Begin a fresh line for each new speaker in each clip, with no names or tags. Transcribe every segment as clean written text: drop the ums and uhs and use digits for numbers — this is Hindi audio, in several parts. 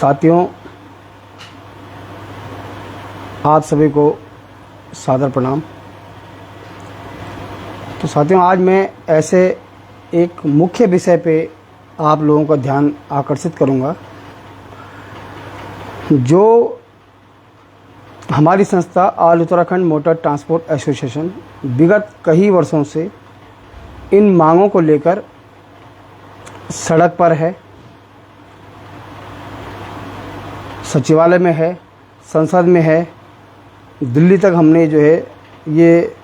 साथियों, आप सभी को सादर प्रणाम। तो साथियों, आज मैं ऐसे एक मुख्य विषय पे आप लोगों का ध्यान आकर्षित करूंगा जो हमारी संस्था all Uttarakhand motor transport association विगत कई वर्षों से इन मांगों को लेकर सड़क पर है, सचिवालय में है, संसद में है, दिल्ली तक हमने जो है ये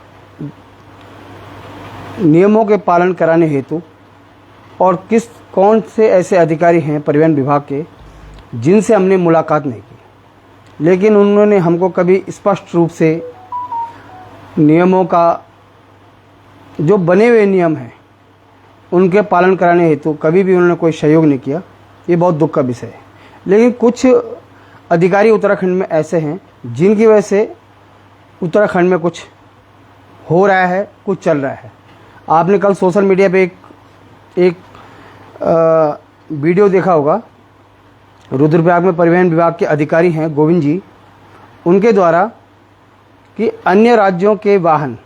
नियमों के पालन कराने हेतु और कौन से ऐसे अधिकारी हैं परिवहन विभाग के जिनसे हमने मुलाकात नहीं की, लेकिन उन्होंने हमको कभी स्पष्ट रूप से नियमों का जो बने हुए नियम हैं उनके पालन कराने हेतु कभी भी उन्होंने कोई सहयोग नहीं किया। ये बहुत दुख का विषय है। लेकिन कुछ अधिकारी उत्तराखंड में ऐसे हैं जिनकी वजह से उत्तराखंड में कुछ हो रहा है, कुछ चल रहा है। आपने कल सोशल मीडिया पे एक वीडियो देखा होगा। रुद्रप्रयाग में परिवहन विभाग के अधिकारी हैं गोविंद जी, उनके द्वारा कि अन्य राज्यों के वाहन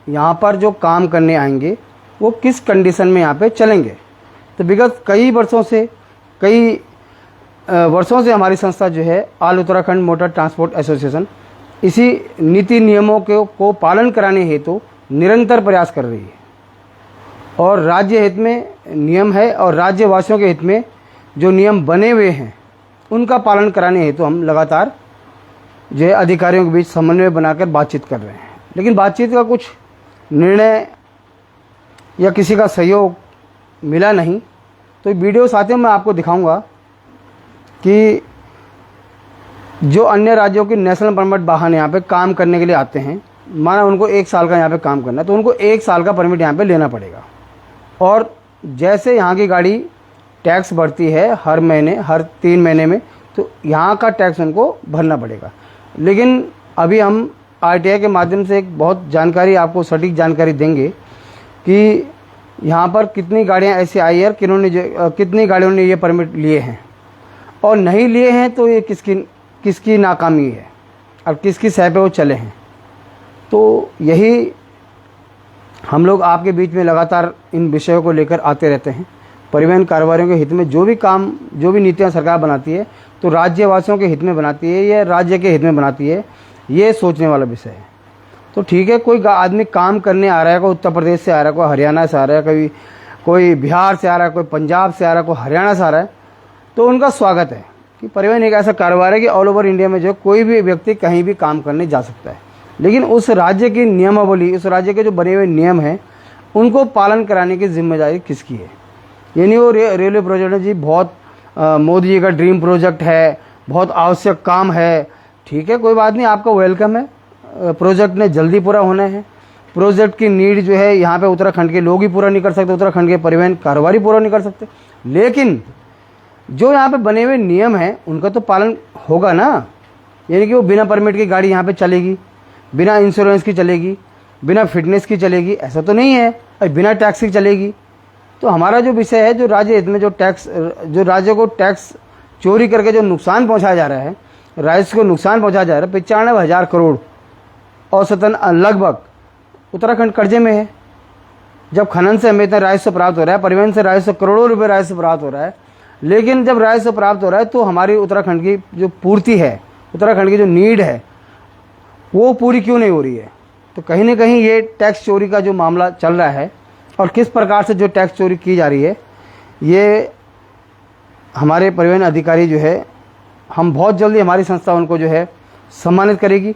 यहाँ पर जो काम करने आएंगे वो किस कंडीशन में यहाँ पे चलेंगे। तो विगत कई वर्षों से हमारी संस्था जो है all Uttarakhand motor transport association इसी नीति नियमों को पालन कराने हेतु निरंतर प्रयास कर रही है और राज्य हित में नियम है और राज्यवासियों के हित में जो नियम बने हुए हैं उनका पालन कराने हेतु हम लगातार जो है अधिकारियों के बीच समन्वय बनाकर बातचीत कर रहे हैं। लेकिन बातचीत का कुछ निर्णय या किसी का सहयोग मिला नहीं। तो वीडियो साथियों मैं आपको दिखाऊंगा कि जो अन्य राज्यों की नेशनल परमिट वाहन यहाँ पे काम करने के लिए आते हैं, माना उनको 1 साल का यहाँ पे काम करना है तो उनको 1 साल का परमिट यहाँ पे लेना पड़ेगा। और जैसे यहाँ की गाड़ी टैक्स भरती है हर महीने, हर 3 महीने में, तो यहाँ का टैक्स उनको भरना पड़ेगा। लेकिन अभी हम आरटीआई के माध्यम से एक बहुत जानकारी आपको सटीक जानकारी देंगे कि यहाँ पर कितनी गाड़ियाँ ऐसी आई है कितनी गाड़ियों ने ये परमिट लिए हैं और नहीं लिए हैं, तो ये किसकी नाकामी है और किसकी सह पे वो चले हैं। तो यही हम लोग आपके बीच में लगातार इन विषयों को लेकर आते रहते हैं। परिवहन कारोबारियों के हित में जो भी नीतियाँ सरकार बनाती है तो राज्यवासियों के हित में बनाती है या राज्य के हित में बनाती है, ये सोचने वाला विषय है। तो ठीक है, कोई आदमी काम करने आ रहा है, कोई उत्तर प्रदेश से आ रहा है, कोई हरियाणा से आ रहा है, कोई बिहार से आ रहा है, कोई पंजाब से आ रहा है, कोई हरियाणा से आ रहा है, तो उनका स्वागत है कि परिवहन एक ऐसा कारोबार है कि ऑल ओवर इंडिया में जो कोई भी व्यक्ति कहीं भी काम करने जा सकता है। लेकिन उस राज्य की नियमावली, उस राज्य के जो बने हुए नियम हैं उनको पालन कराने की जिम्मेदारी किसकी है। यानी वो रेलवे प्रोजेक्ट है जी, बहुत मोदी जी का ड्रीम प्रोजेक्ट है, बहुत आवश्यक काम है। ठीक है, कोई बात नहीं, आपका वेलकम है। प्रोजेक्ट ने जल्दी पूरा होना है। प्रोजेक्ट की नीड जो है यहाँ पे उत्तराखंड के लोग ही पूरा नहीं कर सकते, उत्तराखंड के परिवहन कारोबारी पूरा नहीं कर सकते। लेकिन जो यहाँ पे बने हुए नियम हैं उनका तो पालन होगा ना। यानी कि वो बिना परमिट की गाड़ी यहाँ पे चलेगी, बिना इंश्योरेंस की चलेगी, बिना फिटनेस की चलेगी, ऐसा तो नहीं है, और बिना टैक्स की चलेगी। तो हमारा जो विषय है, जो राज्य हित में जो राज्य को टैक्स चोरी करके जो नुकसान पहुँचाया जा रहा है, राजस्व को नुकसान पहुँचाया जा रहा है, 95,000 करोड़ औसतन लगभग उत्तराखंड कर्जे में है। जब खनन से हमें इतना राजस्व प्राप्त हो रहा है, परिवहन से राजस्व करोड़ों रुपए राजस्व प्राप्त हो रहा है, लेकिन जब राजस्व प्राप्त हो रहा है तो हमारी उत्तराखंड की जो पूर्ति है, उत्तराखंड की जो नीड है, वो पूरी क्यों नहीं हो रही है। तो कहीं ना कहीं ये टैक्स चोरी का जो मामला चल रहा है और किस प्रकार से जो टैक्स चोरी की जा रही है, ये हमारे परिवहन अधिकारी जो है, हम बहुत जल्दी हमारी संस्था उनको जो है सम्मानित करेगी,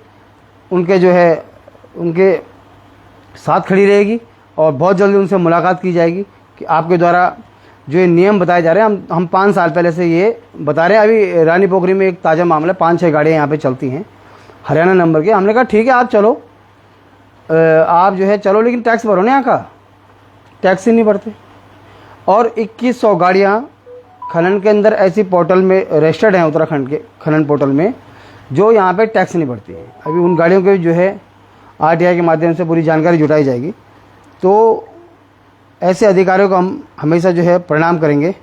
उनके साथ खड़ी रहेगी और बहुत जल्दी उनसे मुलाकात की जाएगी कि आपके द्वारा जो ये नियम बताए जा रहे हैं, हम 5 साल पहले से ये बता रहे हैं। अभी रानी पोखरी में एक ताज़ा मामला, 5-6 गाड़ियाँ यहाँ पे चलती हैं हरियाणा नंबर के। हमने कहा ठीक है, आप चलो, आप जो है चलो, लेकिन टैक्स भरो ना। यहाँ का टैक्स ही नहीं भरते। और 2100 गाड़ियाँ खनन के अंदर ऐसी पोर्टल में रजिस्टर्ड हैं, उत्तराखंड के खनन पोर्टल में, जो यहाँ पे टैक्स नहीं भरती है। अभी उन गाड़ियों के जो है आरटीआई के माध्यम से पूरी जानकारी जुटाई जाएगी। तो ऐसे अधिकारियों को हम हमेशा जो है प्रणाम करेंगे।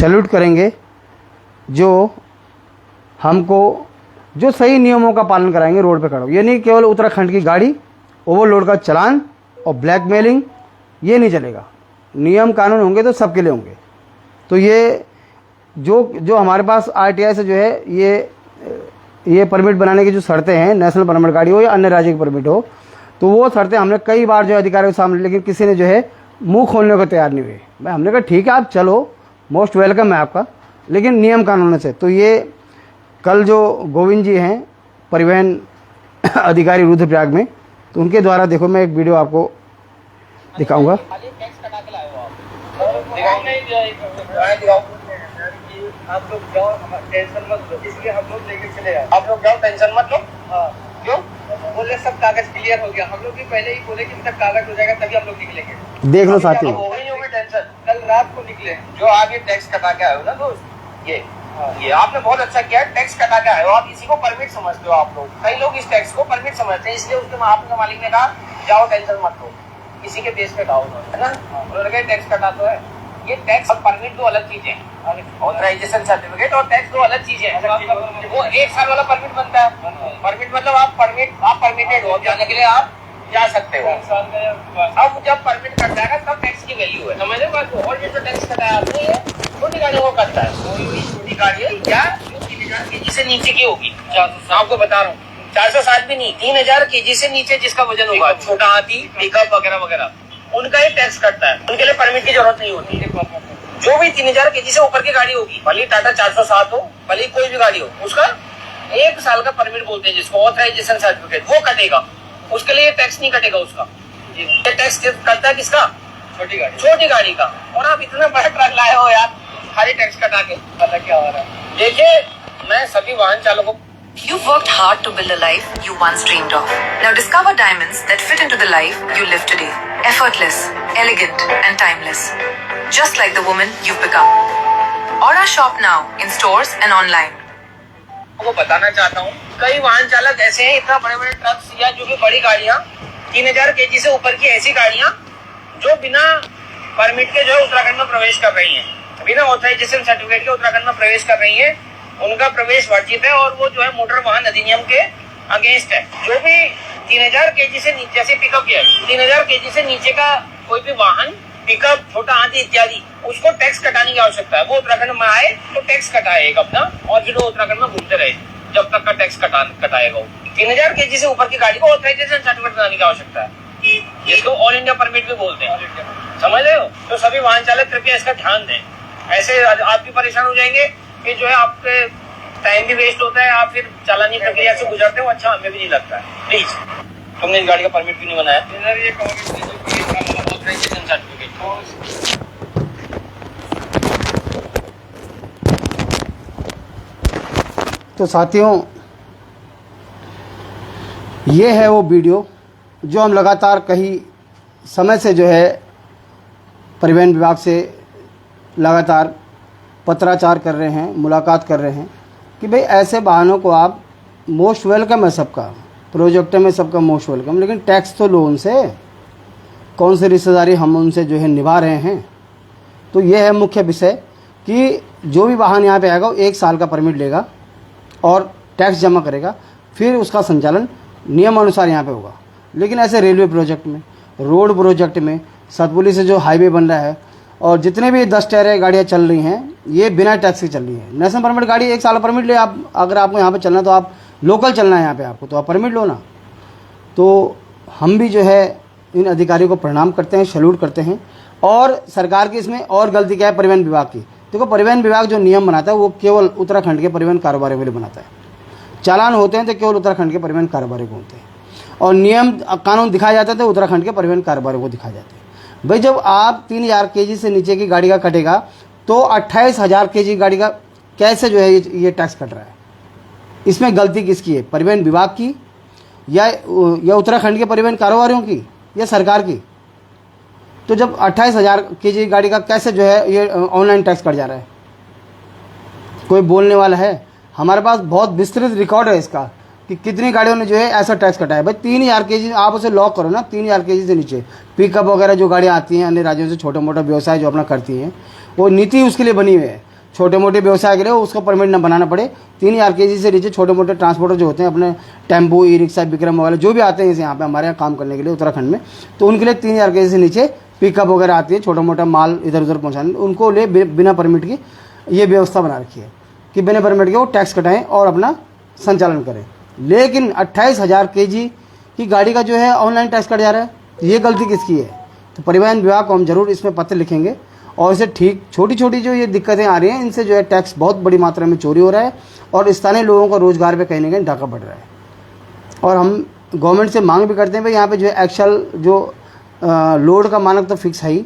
सैल्यूट करेंगे जो हमको जो सही नियमों का पालन कराएंगे रोड पे खड़ा हो। ये नहीं केवल उत्तराखंड की गाड़ी, ओवरलोड का चालान और ब्लैकमेलिंग, ये नहीं चलेगा। नियम कानून होंगे तो सबके लिए होंगे। तो ये जो हमारे पास आरटीआई से जो है ये परमिट बनाने की जो शर्तें हैं, नेशनल परमिट गाड़ी हो या अन्य राज्य की परमिट हो, तो वो शर्तें हमने कई बार जो अधिकारियों के सामने, लेकिन किसी ने जो है मुंह खोलने को तैयार नहीं हुए। मैं हमने कहा ठीक है आप चलो, मोस्ट वेलकम है आपका, लेकिन नियम कानून से। तो ये कल जो गोविंद जी हैं परिवहन अधिकारी रुद्रप्रयाग में, तो उनके द्वारा देखो मैं एक वीडियो आपको दिखाऊंगा।
आप लोग जाओ, टेंशन मत लो, इसलिए हम लोग लेके चले आए। आप लोग जाओ, टेंशन मत लो। क्यों बोले? सब कागज क्लियर हो गया। हम लोग भी पहले ही बोले कि सब कागज हो जाएगा तभी हम लोग निकलेंगे।
देख लो साथियों,
हो ही नहीं होगी टेंशन। कल रात को निकले, जो आप ये टैक्स कटा के आए हो ना दोस्त, ये आपने बहुत अच्छा किया, टैक्स कटा के आए हो। आप इसी को परमिट समझते हो। आप लोग, कई लोग इस टैक्स को परमिट समझते हैं, इसलिए उसके आपके मालिक ने कहा जाओ टेंशन मत लो, किसी के देश में खाओ, है ना। उन्होंने टैक्स कटा तो है। ये टैक्स और परमिट दो अलग चीजें, ऑथराइजेशन सर्टिफिकेट और टैक्स दो अलग चीजें हैं। वो 1 साल वाला परमिट बनता है। परमिट मतलब आप परमिटेड हो, जाने के लिए आप जा सकते हो। अब जब परमिट कट जाएगा तब टैक्स की वैल्यू है, समझ रहे हो। और ये जो टैक्स कटाया आपने, ये छोटी गाड़ियों को कटता है। छोटी गाड़ी है या जो 3000 kg से नीचे की होगी, आपको बता रहा हूँ, 407 भी नहीं, 3000 kg से नीचे जिसका वजन होगा, छोटा हाथी, पिकअप वगैरह वगैरह, उनका ये टैक्स कटता है। उनके लिए परमिट की जरूरत नहीं होती। जो भी 3000 kg से ऊपर की गाड़ी होगी, भले टाटा 407 हो, भले कोई भी गाड़ी हो, उसका 1 साल का परमिट बोलते हैं जिसको, ऑथराइजेशन सर्टिफिकेट, वो कटेगा। उसके लिए टैक्स नहीं कटेगा उसका। ये टैक्स कटता है किसका? छोटी गाड़ी का। और आप इतना बड़ा ट्रक लाए हो यार, खाली टैक्स कटा के, पता क्या हो रहा है। देखिए, मैं सभी वाहन चालकों,
You've worked hard to build a life you once dreamed of. Now discover diamonds that fit into the life you live today. Effortless, elegant, and timeless. Just like the woman you've become. Order shop now in stores and online.
को बताना चाहता हूँ, कई वाहन चालक ऐसे हैं, इतना बड़े बड़े ट्रक्स या जो भी बड़ी गाड़ियाँ, 3000 kg से ऊपर की ऐसी गाड़ियाँ जो बिना परमिट के जो है उत्तराखंड में प्रवेश कर रही हैं, बिना ऑथराइजेशन सर्टिफिकेट के उत्तराखंड में प्रवेश कर रही हैं, उनका प्रवेश वर्जित है और वो जो है मोटर वाहन अधिनियम के अगेंस्ट है। जो भी 3000 kg से नीचे, जैसे पिकअप है, 3000 kg से नीचे का कोई भी वाहन, पिकअप, छोटा हाथी इत्यादि, उसको टैक्स कटाने की आवश्यकता है। वो उत्तराखंड में आए तो टैक्स कटाएगा अपना, और फिर वो उत्तराखंड में घूमते रहे जब तक का टैक्स कटाएगा। 3000 kg से ऊपर की गाड़ी को ऑथराइजेशन सर्टिफिकेट बनाने की आवश्यकता है, जिसको ऑल इंडिया परमिट भी बोलते हैं, समझ रहे हो। तो सभी वाहन चालक कृपया इसका ध्यान दें, ऐसे आप भी परेशान हो जाएंगे कि जो है आपके टाइम भी वेस्ट होता है, आप फिर चालानी प्रक्रिया से गुजरते हो, अच्छा हमें भी नहीं लगता है। प्लीज, तुमने इस गाड़ी का परमिट क्यों नहीं बनाया? ये ऑथराइजेशन सर्टिफिकेट।
तो साथियों, ये है वो वीडियो जो हम लगातार कई समय से जो है परिवहन विभाग से लगातार पत्राचार कर रहे हैं, मुलाकात कर रहे हैं कि भाई ऐसे वाहनों को आप, मोस्ट वेलकम है सबका, प्रोजेक्ट में सबका मोस्ट वेलकम, लेकिन टैक्स तो लो उनसे, कौन सी रिश्तेदारी हम उनसे जो है निभा रहे हैं। तो ये है मुख्य विषय कि जो भी वाहन यहाँ पे आएगा वो 1 साल का परमिट लेगा और टैक्स जमा करेगा, फिर उसका संचालन नियम अनुसार यहाँ पे होगा। लेकिन ऐसे रेलवे प्रोजेक्ट में, रोड प्रोजेक्ट में, सतपुली से जो हाईवे बन रहा है और जितने भी 10 टायर गाड़ियाँ चल रही हैं, ये बिना टैक्स की चल रही है। नेशनल परमिट गाड़ी 1 साल परमिट ले आप, अगर आपको यहाँ पे चलना है तो आप लोकल चलना है यहाँ पे आपको, तो आप परमिट लो ना। तो हम भी जो है इन अधिकारियों को प्रणाम करते हैं, सैल्यूट करते हैं। और सरकार की इसमें और गलती क्या है परिवहन विभाग की? देखो, परिवहन विभाग जो नियम बनाता है वो केवल उत्तराखंड के परिवहन कारोबारियों के लिए बनाता है। चालान होते हैं तो केवल उत्तराखंड के परिवहन कारोबारियों को होते हैं, और नियम कानून दिखाया जाता है तो उत्तराखंड के परिवहन कारोबारियों को दिखाए जाते हैं। भाई जब आप 3000 kg से नीचे की गाड़ी का कटेगा तो 28,000 kg गाड़ी का कैसे जो है ये टैक्स कट रहा है? इसमें गलती किसकी है? परिवहन विभाग की या उत्तराखंड के परिवहन कारोबारियों की या सरकार की? तो जब 28,000 kg गाड़ी का कैसे जो है ये ऑनलाइन टैक्स कट जा रहा है? कोई बोलने वाला है? हमारे पास बहुत विस्तृत रिकॉर्ड है इसका कि कितनी गाड़ियों ने जो है ऐसा टैक्स कटाया। भाई 3000 kg आप उसे लॉक करो ना, 3000 kg से नीचे पिकअप वगैरह जो गाड़ियाँ आती हैं अन्य राज्यों से, छोटे मोटे व्यवसाय जो अपना करती हैं, वो नीति उसके लिए बनी हुई है। छोटे मोटे व्यवसाय के लिए उसको परमिट न बनाना पड़े। 3000 kg से नीचे छोटे मोटे ट्रांसपोर्टर जो होते हैं अपने टेम्पो, ई रिक्शा, विक्रम वगैरह जो भी आते हैं यहाँ पे हमारे यहाँ काम करने के लिए उत्तराखंड में, तो उनके लिए 3000 kg से नीचे पिकअप वगैरह आती है, छोटा मोटा माल इधर उधर पहुँचाने, उनको ले बिना परमिट की ये व्यवस्था बना रखी है कि बिना परमिट के वो टैक्स कटाएँ और अपना संचालन करें। लेकिन 28,000 kg की गाड़ी का जो है ऑनलाइन टैक्स कट जा रहा है, ये गलती किसकी है? तो परिवहन विभाग को हम जरूर इसमें पत्र लिखेंगे और इसे ठीक छोटी छोटी जो ये दिक्कतें आ रही हैं इनसे जो है टैक्स बहुत बड़ी मात्रा में चोरी हो रहा है और स्थानीय लोगों को रोजगार पे कहीं ना कहीं ढाका पड़ रहा है। और हम गवर्नमेंट से मांग भी करते हैं भाई यहाँ पे जो है एक्सल जो लोड का मानक तो फिक्स है ही,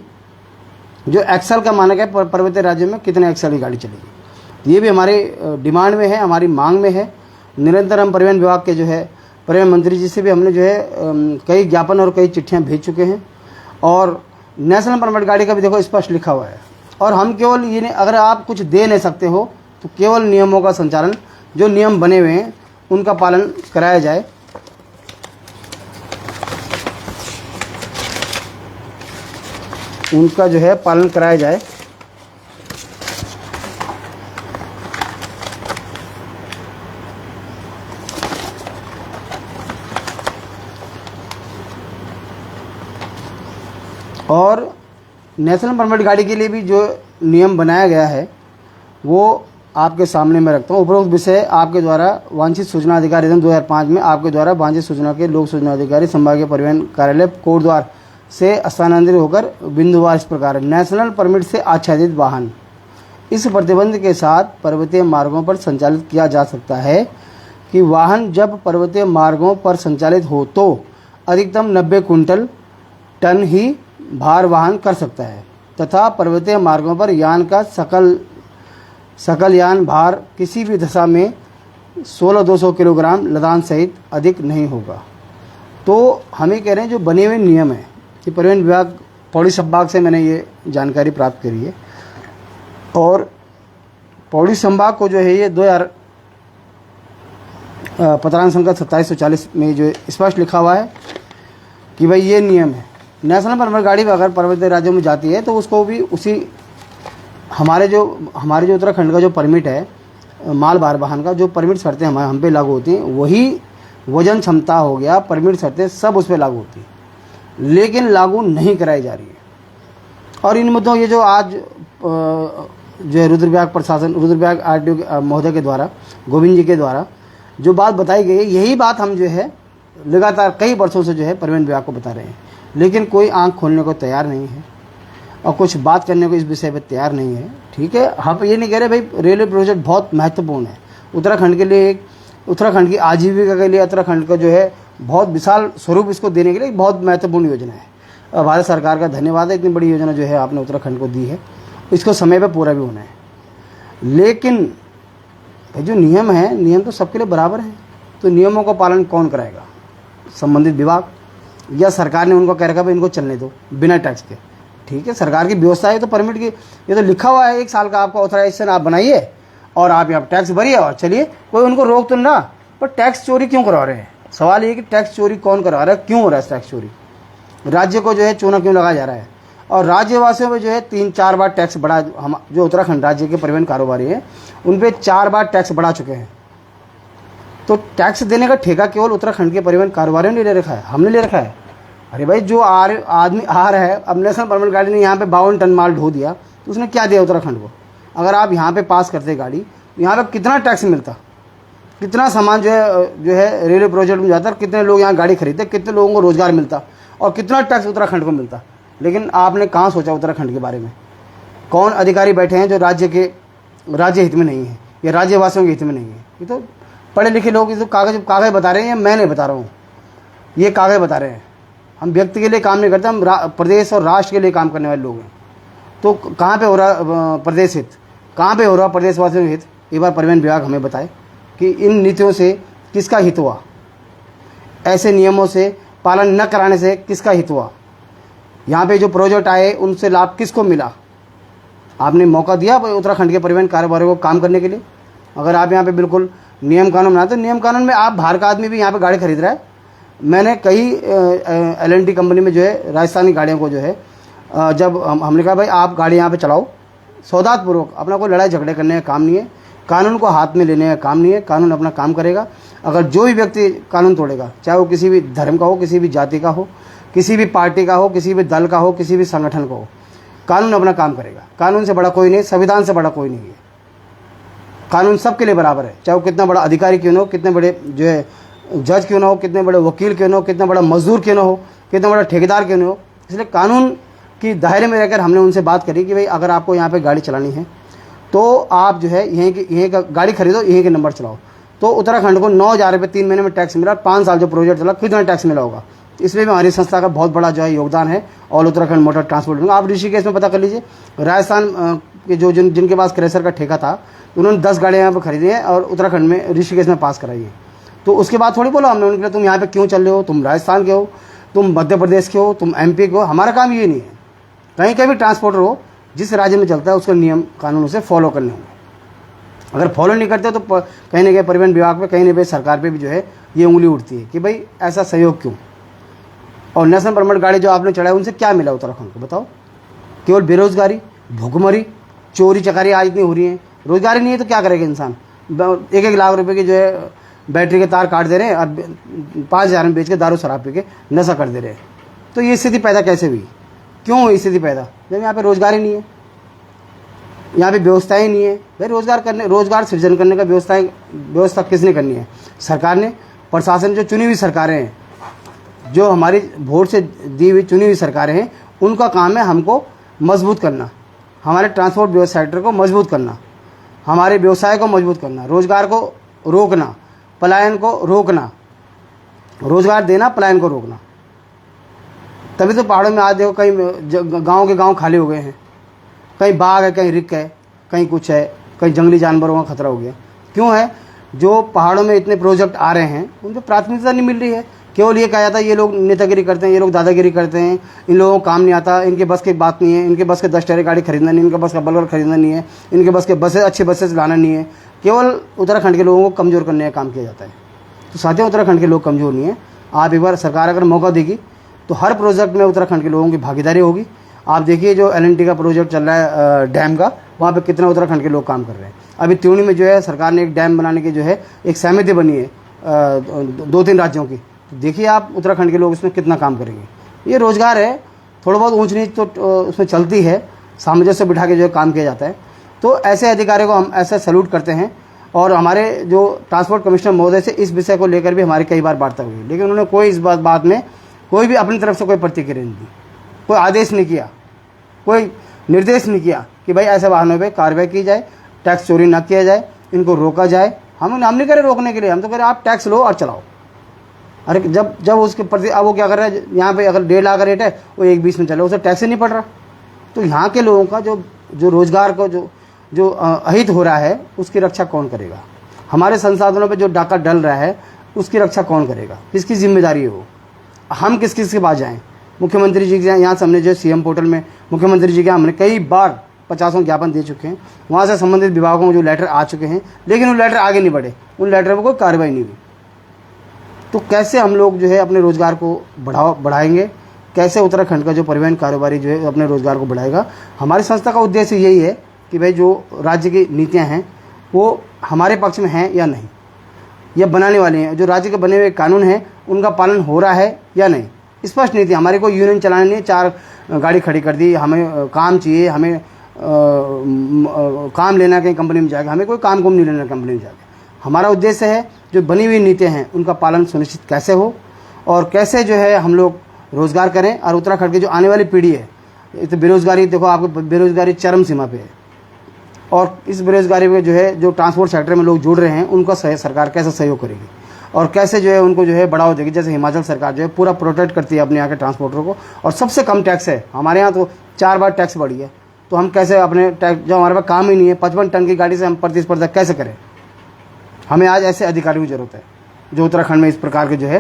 जो एक्सल का मानक है पर्वतीय राज्यों में कितने एक्सल की गाड़ी चलेगी, ये भी हमारे डिमांड में है, हमारी मांग में है। निरंतर हम परिवहन विभाग के जो है परिवहन मंत्री जी से भी हमने जो है कई ज्ञापन और कई चिट्ठियाँ भेज चुके हैं और नेशनल परमिट गाड़ी का भी देखो स्पष्ट लिखा हुआ है। और हम केवल ये नहीं, अगर आप कुछ दे नहीं सकते हो तो केवल नियमों का संचालन, जो नियम बने हुए हैं उनका पालन कराया जाए। उनका जो है पालन कराया जाए। और नेशनल परमिट गाड़ी के लिए भी जो नियम बनाया गया है वो आपके सामने मैं रखता हूँ। उपरोक्त विषय आपके द्वारा वांछित सूचना अधिकारी अधिनियम 2005 में आपके द्वारा वांछित सूचना के लोक सूचना अधिकारी संभागीय परिवहन कार्यालय कोटद्वार से स्थानांतरित होकर बिंदुवार इस प्रकार है। नेशनल परमिट से आच्छादित वाहन इस प्रतिबंध के साथ पर्वतीय मार्गों पर संचालित किया जा सकता है कि वाहन जब पर्वतीय मार्गों पर संचालित हो तो अधिकतम 90 कुंटल टन ही भार वाहन कर सकता है तथा पर्वतीय मार्गों पर यान का सकल यान भार किसी भी दशा में 16,200 किलोग्राम लदान सहित अधिक नहीं होगा। तो हम ये कह रहे हैं जो बने हुए नियम है कि परिवहन विभाग पौड़ी संभाग से मैंने ये जानकारी प्राप्त करी है और पौड़ी संभाग को जो है ये 2000 पत्रांक संख्या 2740 में जो स्पष्ट लिखा हुआ है कि भाई ये नियम है। नेशनल परमिट गाड़ी अगर पर्वतीय राज्यों में जाती है तो उसको भी उसी हमारे जो उत्तराखंड का जो परमिट है माल भार वाहन का जो परमिट शर्तें हम पे लागू होती हैं वही वजन क्षमता हो गया, परमिट शर्तें सब उस पर लागू होती हैं, लेकिन लागू नहीं कराई जा रही है। और इन मुद्दों ये जो आज जो है रुद्रप्रयाग प्रशासन, रुद्रप्रयाग RTO महोदय के द्वारा, गोविंद जी के द्वारा जो बात बताई गई है, यही बात हम जो है लगातार कई वर्षों से जो है परिवहन विभाग को बता रहे हैं, लेकिन कोई आंख खोलने को तैयार नहीं है और कुछ बात करने को इस विषय पर तैयार नहीं है। ठीक है, हम ये नहीं कह रहे भाई रेलवे प्रोजेक्ट बहुत महत्वपूर्ण है उत्तराखंड के लिए, उत्तराखंड की आजीविका के लिए, उत्तराखंड का जो है बहुत विशाल स्वरूप इसको देने के लिए बहुत महत्वपूर्ण योजना है। भारत सरकार का धन्यवाद है, इतनी बड़ी योजना जो है आपने उत्तराखंड को दी है, इसको समय पर पूरा भी होना है। लेकिन जो नियम है, नियम तो सबके लिए बराबर हैं, तो नियमों का पालन कौन कराएगा? संबंधित विभाग या सरकार ने उनको कह रखा भाई इनको चलने दो बिना टैक्स के। ठीक है, सरकार की व्यवस्था है तो परमिट की, ये तो लिखा हुआ है 1 साल का आपका ऑथराइजेशन आप बनाइए और आप यहाँ टैक्स भरिए और चलिए, कोई उनको रोक तो ना। पर टैक्स चोरी क्यों करवा रहे हैं? सवाल ये कि टैक्स चोरी कौन करवा रहा है, क्यों हो रहा है टैक्स चोरी? राज्य को जो है चूना क्यों लगाया जा रहा है? और राज्यवासियों में जो है 3-4 बार टैक्स बढ़ा, हम जो उत्तराखंड राज्य के परिवहन कारोबारी हैं उन पर 4 बार टैक्स बढ़ा चुके हैं। तो टैक्स देने का ठेका केवल उत्तराखंड के परिवहन कारोबारियों ने ले रखा है, हमने ले रखा है? अरे भाई जो आदमी आ रहा है, अब नेशनल परमिट गाड़ी ने यहाँ पे 52 टन माल ढो दिया तो उसने क्या दिया उत्तराखंड को? अगर आप यहाँ पे पास करते गाड़ी तो यहाँ पे कितना टैक्स मिलता, कितना सामान जो है रेलवे प्रोजेक्ट में जाता, कितने लोग यहाँ गाड़ी खरीदते, कितने लोगों को रोजगार मिलता और कितना टैक्स उत्तराखंड को मिलता। लेकिन आपने कहाँ सोचा उत्तराखंड के बारे में? कौन अधिकारी बैठे हैं जो राज्य हित में नहीं है या राज्यवासियों के हित में नहीं है? ये तो पढ़े लिखे लोग, ये तो कागज बता रहे हैं, मैं नहीं बता रहा हूँ, ये कागज बता रहे हैं। हम व्यक्ति के लिए काम नहीं करते, हम प्रदेश और राष्ट्र के लिए काम करने वाले लोग हैं। तो कहाँ पे हो रहा प्रदेश हित, कहाँ पे हो रहा प्रदेशवासियों के हित? एक बार परिवहन विभाग हमें बताए कि इन नीतियों से किसका हित हुआ, ऐसे नियमों से पालन न कराने से किसका हित हुआ, यहाँ पे जो प्रोजेक्ट आए उनसे लाभ किसको मिला? आपने मौका दिया उत्तराखंड के परिवहन कारोबारियों को काम करने के लिए? अगर आप यहाँ पे बिल्कुल नियम कानून बनाते, तो नियम कानून में आप बाहर का आदमी भी यहाँ पे गाड़ी खरीद रहा है। मैंने कई L&T कंपनी में जो है राजस्थानी गाड़ियों को जो है जब हमने कहा भाई आप गाड़ी यहाँ पे चलाओ, सौदापूर्वक, अपना कोई लड़ाई झगड़े करने का काम नहीं है, कानून को हाथ में लेने का काम नहीं है। कानून अपना काम करेगा। अगर जो भी व्यक्ति कानून तोड़ेगा, चाहे वो किसी भी धर्म का हो, किसी भी जाति का हो, किसी भी पार्टी का हो, किसी भी दल का हो, किसी भी संगठन का हो, कानून अपना काम करेगा। कानून से बड़ा कोई नहीं, संविधान से बड़ा कोई नहीं है। कानून सबके लिए बराबर है, चाहे वो कितना बड़ा अधिकारी क्यों ना हो, कितने बड़े जो है जज क्यों ना हो, कितने बड़े वकील क्यों ना हो, कितना बड़ा मजदूर क्यों ना हो, कितना बड़ा ठेकेदार क्यों ना हो। इसलिए कानून की दायरे में रहकर हमने उनसे बात करी कि भाई अगर आपको यहाँ पे गाड़ी चलानी है तो आप जो है यहीं का गाड़ी खरीदो, यहीं के नंबर चलाओ। तो उत्तराखंड को 9,000 रुपये 3 महीने में टैक्स मिला। 5 साल जो प्रोजेक्ट चला कितना टैक्स मिला होगा। इसमें भी हमारी संस्था का बहुत बड़ा जो है योगदान है। ऑल उत्तराखंड मोटर ट्रांसपोर्ट में आप ऋषिकेश में पता कर लीजिए, राजस्थान के जो जिनके पास क्रेशर का ठेका था उन्होंने 10 गाड़ियाँ यहाँ पर खरीदी हैं और उत्तराखंड में ऋषिकेश में पास कराई है। तो उसके बाद थोड़ी बोला हमने उनके, तुम यहाँ पे क्यों चल रहे हो, तुम राजस्थान के हो, तुम मध्य प्रदेश के हो, तुम MP के हो। हमारा काम ये नहीं है। कहीं का भी ट्रांसपोर्टर हो, जिस राज्य में चलता है उसका नियम कानून उसे फॉलो करने होंगे। अगर फॉलो नहीं करते तो कहीं ना कहीं परिवहन विभाग पे, कहीं ना कहीं सरकार पे भी जो है ये उंगली उठती है कि भाई ऐसा सहयोग क्यों। और नेशनल परमिट गाड़ी जो आपने चढ़ाई उनसे क्या मिला उत्तराखंड को, बताओ। केवल बेरोजगारी, भुखमरी, चोरी चकारी आज इतनी हो रही है। रोजगारी नहीं है तो क्या करेगा इंसान। 1-1 लाख रुपए की जो है बैटरी के तार काट दे रहे हैं और 5,000 में बेच के दारू शराब पी के नशा कर दे रहे हैं। तो ये स्थिति पैदा कैसे हुई, क्यों हुई स्थिति पैदा? जब यहाँ पे रोजगार ही नहीं है, यहाँ पे व्यवस्था ही नहीं है। भाई रोजगार सृजन करने का व्यवस्था किसने करनी है? सरकार ने। प्रशासन, जो चुनी हुई सरकारें हैं, जो हमारी वोट से दी हुई चुनी हुई सरकारें हैं, उनका काम है हमको मजबूत करना, हमारे ट्रांसपोर्ट सेक्टर को मजबूत करना, हमारे व्यवसाय को मजबूत करना, रोजगार को रोकना, पलायन को रोकना, रोजगार देना, पलायन को रोकना। तभी तो पहाड़ों में आज देखो कहीं गांव के गांव खाली हो गए हैं, कहीं बाघ है, कहीं रिक है, कहीं कुछ है, कहीं जंगली जानवरों का खतरा हो गया। क्यों है? जो पहाड़ों में इतने प्रोजेक्ट आ रहे हैं उन पर प्राथमिकता नहीं मिल रही है। केवल ये कहा जाता है ये लोग नेतागिरी करते हैं, ये लोग दादागिरी करते हैं, इन लोगों को काम नहीं आता, इनके बस की बात नहीं है, इनके बस के 10 टायर गाड़ी खरीदना नहीं, इनके बस का बलगर खरीदना नहीं है, इनके बस के बसें अच्छे बसेस लाना नहीं है। केवल उत्तराखंड के लोगों को कमज़ोर करने का काम किया जाता है। तो साथियों, उत्तराखंड के लोग कमज़ोर नहीं है। आप एक बार, सरकार अगर मौका देगी तो हर प्रोजेक्ट में उत्तराखंड के लोगों की भागीदारी होगी। आप देखिए जो LNT का प्रोजेक्ट चल रहा है डैम का, वहाँ पे कितना उत्तराखंड के लोग काम कर रहे हैं। अभी त्यूणी में जो है सरकार ने एक डैम बनाने की जो है एक समिति बनी है 2-3 राज्यों की। तो देखिए आप उत्तराखंड के लोग इसमें कितना काम करेंगे। ये रोजगार है, थोड़ा बहुत ऊंच नीच तो उसमें चलती है, सामंजस्य बिठा के जो है काम किया जाता है। तो ऐसे अधिकारियों को हम ऐसा सैल्यूट करते हैं। और हमारे जो ट्रांसपोर्ट कमिश्नर महोदय से इस विषय को लेकर भी हमारी कई बार वार्ता हुई, लेकिन उन्होंने कोई इस बात में कोई भी अपनी तरफ से कोई प्रतिक्रिया नहीं दी, कोई आदेश नहीं किया, कोई निर्देश नहीं किया कि भाई ऐसे वाहनों पे कार्रवाई की जाए, टैक्स चोरी ना किया जाए, इनको रोका जाए। हम नहीं करे रोकने के लिए, हम तो कह रहे आप टैक्स लो और चलाओ। अरे जब उसके प्रति अब वो क्या कर रहा है, यहाँ पे अगर 1.5 लाख का रेट है वो 1.20 में चले, उसे टैक्स ही नहीं पड़ रहा। तो यहाँ के लोगों का जो रोजगार को जो अहित हो रहा है उसकी रक्षा कौन करेगा? हमारे संसाधनों पे जो डाका डल रहा है उसकी रक्षा कौन करेगा? किसकी जिम्मेदारी है वो? हम किस के पास जाएं? मुख्यमंत्री जी के यहाँ से हमने जो CM पोर्टल में मुख्यमंत्री जी के हमने कई बार 50 ज्ञापन दे चुके हैं, वहाँ से संबंधित विभागों को जो लेटर आ चुके हैं, लेकिन वो लेटर आगे नहीं बढ़े, उन लेटर पर कोई कार्रवाई नहीं हुई। तो कैसे हम लोग जो है अपने रोजगार को बढ़ाएंगे? कैसे उत्तराखंड का जो परिवहन कारोबारी जो है अपने रोजगार को बढ़ाएगा? हमारी संस्था का उद्देश्य यही है कि भाई जो राज्य की नीतियाँ हैं वो हमारे पक्ष में हैं या नहीं, या बनाने वाले हैं, जो राज्य के बने हुए कानून हैं उनका पालन हो रहा है या नहीं। स्पष्ट नीति, हमारी कोई यूनियन चलानी नहीं है, 4 गाड़ी खड़ी कर दी, हमें काम चाहिए, हमें काम लेना कहीं कंपनी में जाके, हमें कोई काम नहीं लेना कंपनी में जाके। हमारा उद्देश्य है जो बनी हुई नीतियाँ हैं उनका पालन सुनिश्चित कैसे हो और कैसे जो है हम लोग रोजगार करें। और उत्तराखंड की जो आने वाली पीढ़ी है, तो बेरोजगारी देखो, आपको बेरोजगारी चरम सीमा पे है, और इस बेरोजगारी में जो है जो ट्रांसपोर्ट सेक्टर में लोग जुड़ रहे हैं उनका सरकार कैसे सहयोग करेगी और कैसे जो है उनको जो है बढ़ावा देगी। जैसे हिमाचल सरकार जो है पूरा प्रोटेक्ट करती है अपने यहाँ के ट्रांसपोर्टरों को, और सबसे कम टैक्स है हमारे यहाँ, तो 4 बार टैक्स बढ़ी है। तो हम कैसे अपने टैक्स, जब हमारे पास काम ही नहीं है, 55 टन की गाड़ी से हम प्रतिस्पर्धा कैसे करें? हमें आज ऐसे अधिकारियों की जरूरत है जो उत्तराखंड में इस प्रकार के जो है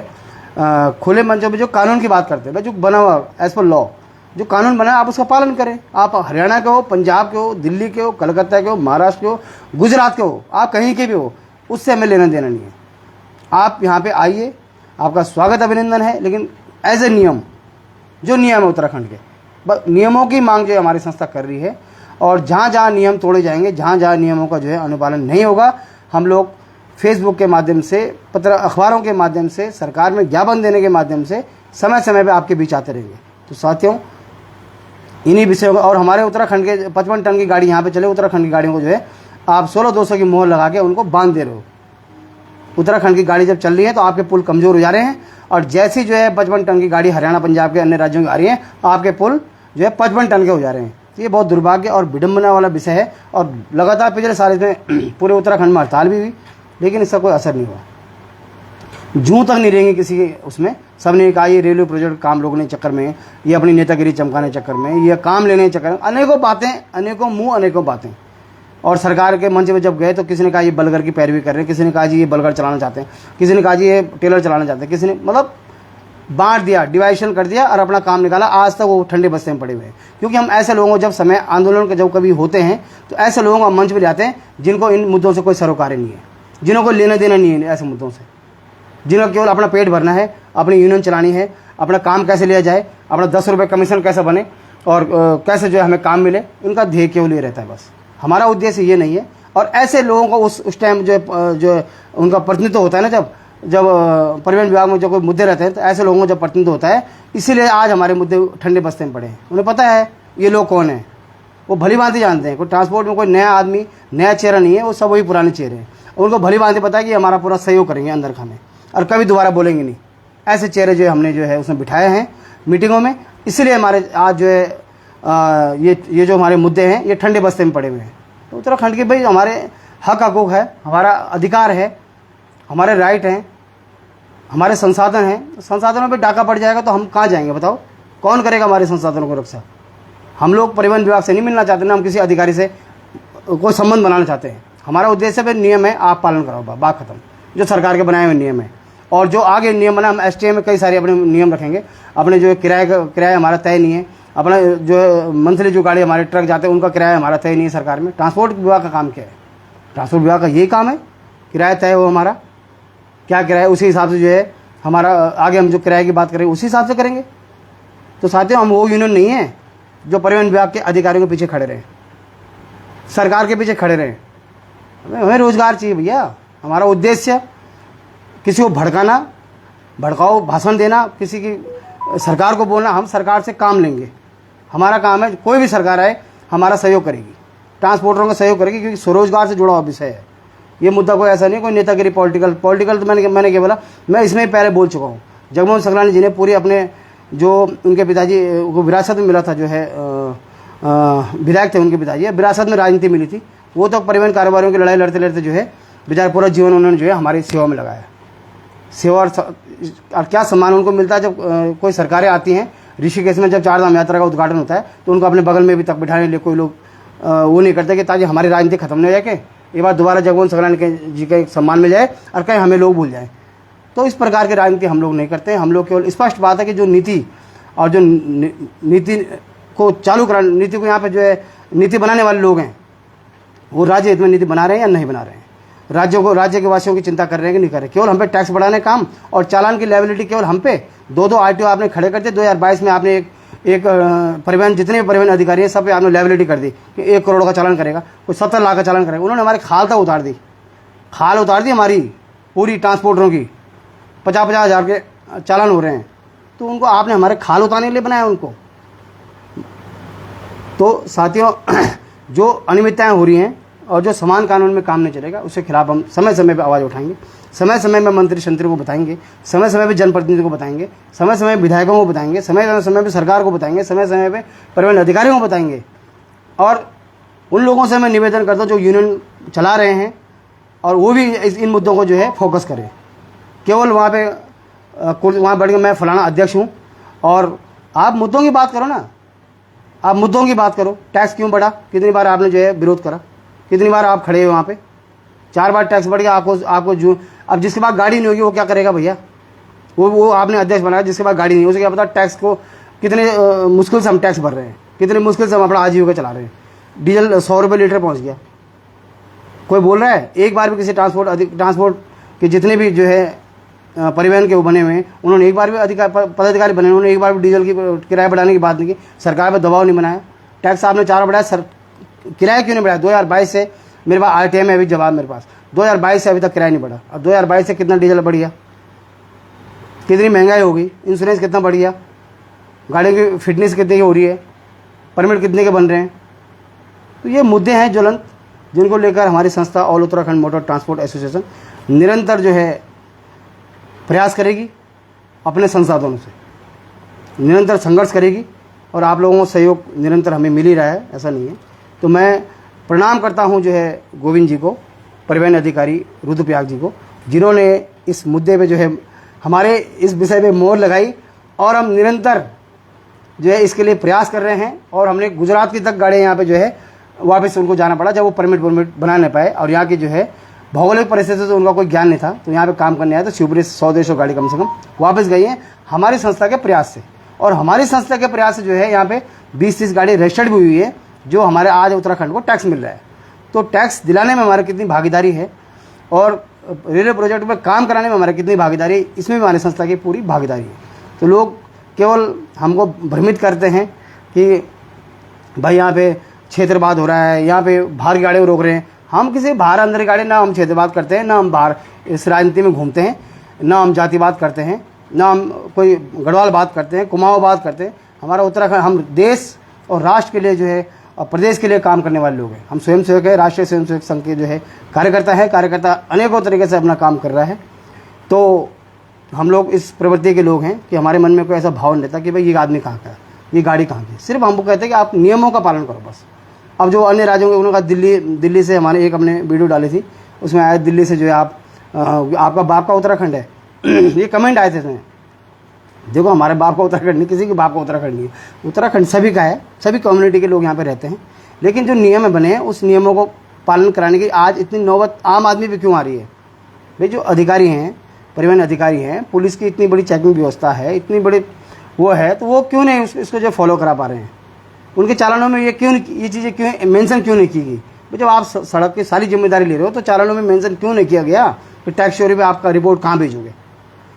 खुले मंचों पर जो कानून की बात करते हैं, जो बना हुआ एज पर लॉ जो कानून बना है आप उसका पालन करें। आप हरियाणा के हो, पंजाब के हो, दिल्ली के हो, कलकत्ता के हो, महाराष्ट्र के हो, गुजरात के हो, आप कहीं के भी हो, उससे हमें लेना देना नहीं है। आप यहाँ पे आइए, आपका स्वागत अभिनंदन है, लेकिन एज ए नियम, जो नियम है उत्तराखंड के, बस नियमों की मांग जो हमारी संस्था कर रही है। और जहाँ जहाँ नियम तोड़े जाएंगे, जहाँ जहाँ नियमों का जो है अनुपालन नहीं होगा, हम लोग फेसबुक के माध्यम से, पत्र अखबारों के माध्यम से, सरकार में ज्ञापन देने के माध्यम से समय समय पर आपके बीच आते रहेंगे। तो साथियों, इन्हीं विषयों का, और हमारे उत्तराखंड के 55 टन की गाड़ी यहाँ पे चले, उत्तराखंड की गाड़ियों को जो है आप 16,200 की मोहर लगा के उनको बांध दे रहे हो। उत्तराखंड की गाड़ी जब चल रही है तो आपके पुल कमज़ोर हो जा रहे हैं, और जैसी जो है 55 टन की गाड़ी हरियाणा, पंजाब के अन्य राज्यों की आ रही है, आपके पुल जो है 55 टन के हो जा रहे हैं। तो ये बहुत दुर्भाग्य और विडंबना वाला विषय है, और लगातार पिछले साल इसमें पूरे उत्तराखंड में हड़ताल भी हुई, लेकिन इसका कोई असर नहीं हुआ। जूं तक नहीं रहेंगे किसी के उसमें। सब ने कहा ये रेलवे प्रोजेक्ट काम रोकने के चक्कर में, ये अपनी नेतागिरी चमकाने के चक्कर में, ये काम लेने के चक्कर में, अनेकों बातें, अनेकों मुंह, अनेकों बातें। और सरकार के मंच में जब गए तो किसी ने कहा ये बलगर की पैरवी कर रहे हैं, किसी ने कहा जी ये बलगर चलाना चाहते हैं, किसी ने कहा जी ये टेलर चलाना चाहते हैं, किसी ने मतलब बांट दिया, डिवाइशन कर दिया और अपना काम निकाला। आज तक वो ठंडे बस्ते में पड़े हुए हैं, क्योंकि हम ऐसे लोगों को जब समय आंदोलन के जब कभी होते हैं तो ऐसे लोगों को मंच पर जाते हैं जिनको इन मुद्दों से कोई सरोकार नहीं है, जिन्हों को लेना देना नहीं है ऐसे मुद्दों से, जिन्होंने केवल अपना पेट भरना है, अपनी यूनियन चलानी है, अपना काम कैसे लिया जाए, अपना 10 रुपये कमीशन कैसे बने और कैसे जो है हमें काम मिले, इनका ध्येय केवल ये रहता है बस। हमारा उद्देश्य ये नहीं है। और ऐसे लोगों को उस टाइम जो उनका प्रतिनिधित्व होता है ना, जब परिवहन विभाग में जो कोई मुद्दे रहते हैं, तो ऐसे लोगों को जब प्रतिनिधित्व होता है, इसीलिए आज हमारे मुद्दे ठंडे बस्ते में पड़े हैं। उन्हें पता है ये लोग कौन है, वो भली भांति जानते हैं। कोई ट्रांसपोर्ट में कोई नया आदमी, नया चेहरा नहीं है, वो सब वही पुराने चेहरे हैं। उनको भली भांति पता है कि हमारा पूरा सहयोग करेंगे अंदर खाने, और कभी दोबारा बोलेंगे नहीं। ऐसे चेहरे जो हमने जो है उसमें बिठाए हैं मीटिंगों में, इसलिए हमारे आज जो है ये जो हमारे मुद्दे हैं ये ठंडे बस्ते में पड़े हुए हैं। तो उत्तराखंड के भाई हमारे हक हकूक़ है, हमारा अधिकार है, हमारे राइट हैं, हमारे संसाधन हैं। संसाधनों पे डाका पड़ जाएगा तो हम कहाँ जाएंगे बताओ? कौन करेगा हमारे संसाधनों को रक्षा? हम लोग परिवहन विभाग से नहीं मिलना चाहते, ना हम किसी अधिकारी से कोई संबंध बनाना चाहते हैं। हमारा उद्देश्य पे नियम है, आप पालन कराओ, बात खत्म। जो सरकार के बनाए हुए नियम है, और जो आगे नियम बना, हम STA में कई सारे अपने नियम रखेंगे। अपने जो किराया हमारा तय नहीं है, अपना जो मंथली जो गाड़ी हमारे ट्रक जाते हैं उनका किराया हमारा तय नहीं है सरकार में। ट्रांसपोर्ट विभाग का काम क्या है? ट्रांसपोर्ट विभाग का यही काम है, किराया तय हो हमारा, क्या किराया, उसी हिसाब से जो है हमारा आगे हम जो किराए की बात करें उसी हिसाब से करेंगे। तो साथियों, हम वो यूनियन नहीं है जो परिवहन विभाग के अधिकारियों के पीछे खड़े रहे, सरकार के पीछे खड़े रहे। हमें रोजगार चाहिए भैया। हमारा उद्देश्य किसी को भड़काना, भड़काओ भाषण देना, किसी की सरकार को बोलना, हम सरकार से काम लेंगे। हमारा काम है, कोई भी सरकार आए हमारा सहयोग करेगी, ट्रांसपोर्टरों का सहयोग करेगी, क्योंकि स्वरोजगार से जुड़ा हुआ विषय है ये मुद्दा। कोई ऐसा नहीं कोई नेतागिरी पॉलिटिकल तो मैंने क्या बोला, मैं इसमें पहले बोल चुका हूँ। जगमोहन संगलानी जी ने पूरी अपने जो उनके पिताजी को विरासत में मिला था, जो है विधायक थे उनके पिताजी, विरासत में राजनीति मिली थी, वो तो परिवहन कारोबारियों की लड़ाई लड़ते लड़ते जो है बेचारा पूरा जीवन उन्होंने जो है हमारी सेवा में लगाया। सेवा और क्या सम्मान उनको मिलता है जब कोई सरकारें आती हैं। ऋषिकेश में जब 4 धाम यात्रा का उद्घाटन होता है तो उनको अपने बगल में भी तक बिठाने के लिए कोई लोग वो नहीं करते कि ताकि हमारी राजनीति खत्म नहीं हो जाए, कि एक बार दोबारा जगमोहन संगलानी जी का एक सम्मान मिल जाए और कहीं हमें लोग भूल जाएं। तो इस प्रकार की राजनीति हम लोग नहीं करते हैं। हम लोग केवल स्पष्ट बात है कि जो नीति और जो नीति को चालू करा, नीति को यहाँ पे जो है नीति बनाने वाले लोग हैं, वो राज्य हित में नीति बना रहे हैं या नहीं बना रहे हैं, राज्य के वासियों की चिंता कर रहे हैं कि नहीं कर रहे। केवल हम पे टैक्स बढ़ाने काम और चालान की लायबिलिटी केवल हम पे। 2 RTO आपने खड़े कर दिए। 2022 में आपने एक परिवहन, जितने भी परिवहन अधिकारी हैं सब पे आपने लायबिलिटी कर दी कि 1 करोड़ का चालान करेगा, कोई 70 लाख का चालान करेगा। उन्होंने हमारी खाल तक उतार दी, खाल उतार दी हमारी पूरी ट्रांसपोर्टरों की। 50-50 हज़ार के चालान हो रहे हैं, तो उनको आपने हमारे खाल उतारने के लिए बनाया उनको। तो साथियों, जो अनियमितताएं हो रही हैं और जो समान कानून में काम नहीं चलेगा, उसके खिलाफ हम समय समय पर आवाज़ उठाएंगे, समय समय में मंत्री शंत्री को बताएंगे, समय समय पर जनप्रतिनिधियों को बताएंगे, समय समय विधायकों को बताएंगे, समय समय पर सरकार को बताएंगे, समय समय पर परिवहन अधिकारियों को बताएंगे। और उन लोगों से मैं निवेदन करता हूँ जो यूनियन चला रहे हैं, और वो भी इन मुद्दों को जो है फोकस करें। केवल वहाँ बैठ के मैं फलाना अध्यक्ष हूँ, और आप मुद्दों की बात करो ना, आप मुद्दों की बात करो। टैक्स क्यों बढ़ा, कितनी बार आपने जो है विरोध करा, कितनी बार आप खड़े हो वहाँ पे? 4 बार टैक्स बढ़ गया आपको जो अब जिसके पास गाड़ी नहीं होगी वो क्या करेगा भैया? वो आपने अध्यक्ष बनाया, जिसके पास गाड़ी नहीं, उसे क्या पता टैक्स को कितने मुश्किल से हम टैक्स भर रहे हैं, कितने मुश्किल से हम अपना आजीविका चला रहे हैं। डीजल 100 रुपये लीटर पहुँच गया। कोई बोल रहा है एक बार भी किसी ट्रांसपोर्ट के जितने भी जो है परिवहन के वो बने हुए हैं, उन्होंने एक बार भी पदाधिकारी बने, उन्होंने एक बार भी डीजल की किराया बढ़ाने की बात नहीं की, सरकार पर दबाव नहीं बनाया। टैक्स आपने 4 बढ़ाया, किराया क्यों नहीं बढ़ा? 2022 से मेरे पास RTI में अभी जवाब मेरे पास, 2022 से अभी तक किराया नहीं बढ़ा। और 2022 से कितना डीजल बढ़ गया, कितनी महंगाई हो गई, इंश्योरेंस कितना बढ़ गया, गाड़ी की फिटनेस कितने की हो रही है, परमिट कितने के बन रहे हैं। तो ये मुद्दे हैं ज्वलंत, जिनको लेकर हमारी संस्था all Uttarakhand motor transport association निरंतर जो है प्रयास करेगी, अपने संसाधनों से निरंतर संघर्ष करेगी। और आप लोगों का सहयोग निरंतर हमें मिल ही रहा है, ऐसा नहीं है। तो मैं प्रणाम करता हूं जो है गोविंद जी को, परिवहन अधिकारी रुद्रप्रयाग जी को, जिन्होंने इस मुद्दे पे जो है हमारे इस विषय पे मोहर लगाई। और हम निरंतर जो है इसके लिए प्रयास कर रहे हैं। और हमने गुजरात की तक गाड़ियाँ यहाँ पे जो है वापस उनको जाना पड़ा, जब वो परमिट बना नहीं पाए। और यहाँ की जो है भौगोलिक परिस्थिति से उनका कोई ज्ञान नहीं था, तो यहाँ पे काम करने आया, तो शिवपुरी से 100-150 गाड़ी कम से कम वापस गई है हमारी संस्था के प्रयास से। और हमारी संस्था के प्रयास से जो है यहाँ पे 20-30 गाड़ी रजिस्टर्ड भी हुई है, जो हमारे आज उत्तराखंड को टैक्स मिल रहा है। तो टैक्स दिलाने में हमारी कितनी भागीदारी है और रेलवे प्रोजेक्ट में काम कराने में हमारी कितनी भागीदारी है, इसमें भी हमारी संस्था की पूरी भागीदारी है। तो लोग केवल हमको भ्रमित करते हैं कि भाई यहाँ पे क्षेत्रवाद हो रहा है, यहाँ पे बाहर की गाड़ियाँ रोक रहे हैं। हम किसी बाहर अंदर की गाड़ी, ना हम क्षेत्रवाद करते हैं, ना हम बाहर इस राजनीति में घूमते हैं, ना हम जातिवाद करते हैं, ना हम कोई गढ़वाल बात करते हैं, कुमाऊँ बात करते हैं। हमारा उत्तराखंड, हम देश और राष्ट्र के लिए जो है और प्रदेश के लिए काम करने वाले लोग हैं। हम स्वयंसेवक है, राष्ट्रीय स्वयंसेवक संघ के जो है कार्यकर्ता है। कार्यकर्ता अनेकों तरीके से अपना काम कर रहा है। तो हम लोग इस प्रवृत्ति के लोग हैं कि हमारे मन में कोई ऐसा भाव नहीं रहता कि भाई ये आदमी कहाँ का है, ये गाड़ी कहाँ की। सिर्फ हमको कहते हैं कि आप नियमों का पालन करो बस। अब जो अन्य राज्यों के, उन्होंने कहा दिल्ली से, हमारे एक हमने वीडियो डाली थी, उसमें आया दिल्ली से जो है आपका बाप का उत्तराखंड है ये कमेंट आए थे इसमें। देखो, हमारे बाप का उत्तराखंड नहीं, किसी के बाप का उत्तराखंड नहीं है। उत्तराखंड सभी का है, सभी कम्युनिटी के लोग यहाँ पे रहते हैं। लेकिन जो नियम बने हैं, उस नियमों को पालन कराने की आज इतनी नौबत आम आदमी पे क्यों आ रही है? भाई जो अधिकारी हैं, परिवहन अधिकारी हैं, पुलिस की इतनी बड़ी चेकिंग व्यवस्था है, इतनी बड़ी वो है, तो वो क्यों नहीं इसको जो फॉलो करा पा रहे हैं? उनके चालानों में ये चीज़ें क्यों मेंशन क्यों नहीं की गई? जब आप सड़क की सारी जिम्मेदारी ले रहे हो, तो चालानों में मेंशन क्यों नहीं किया गया कि टैक्स चोरी पे आपका रिपोर्ट कहाँ भेजोगे?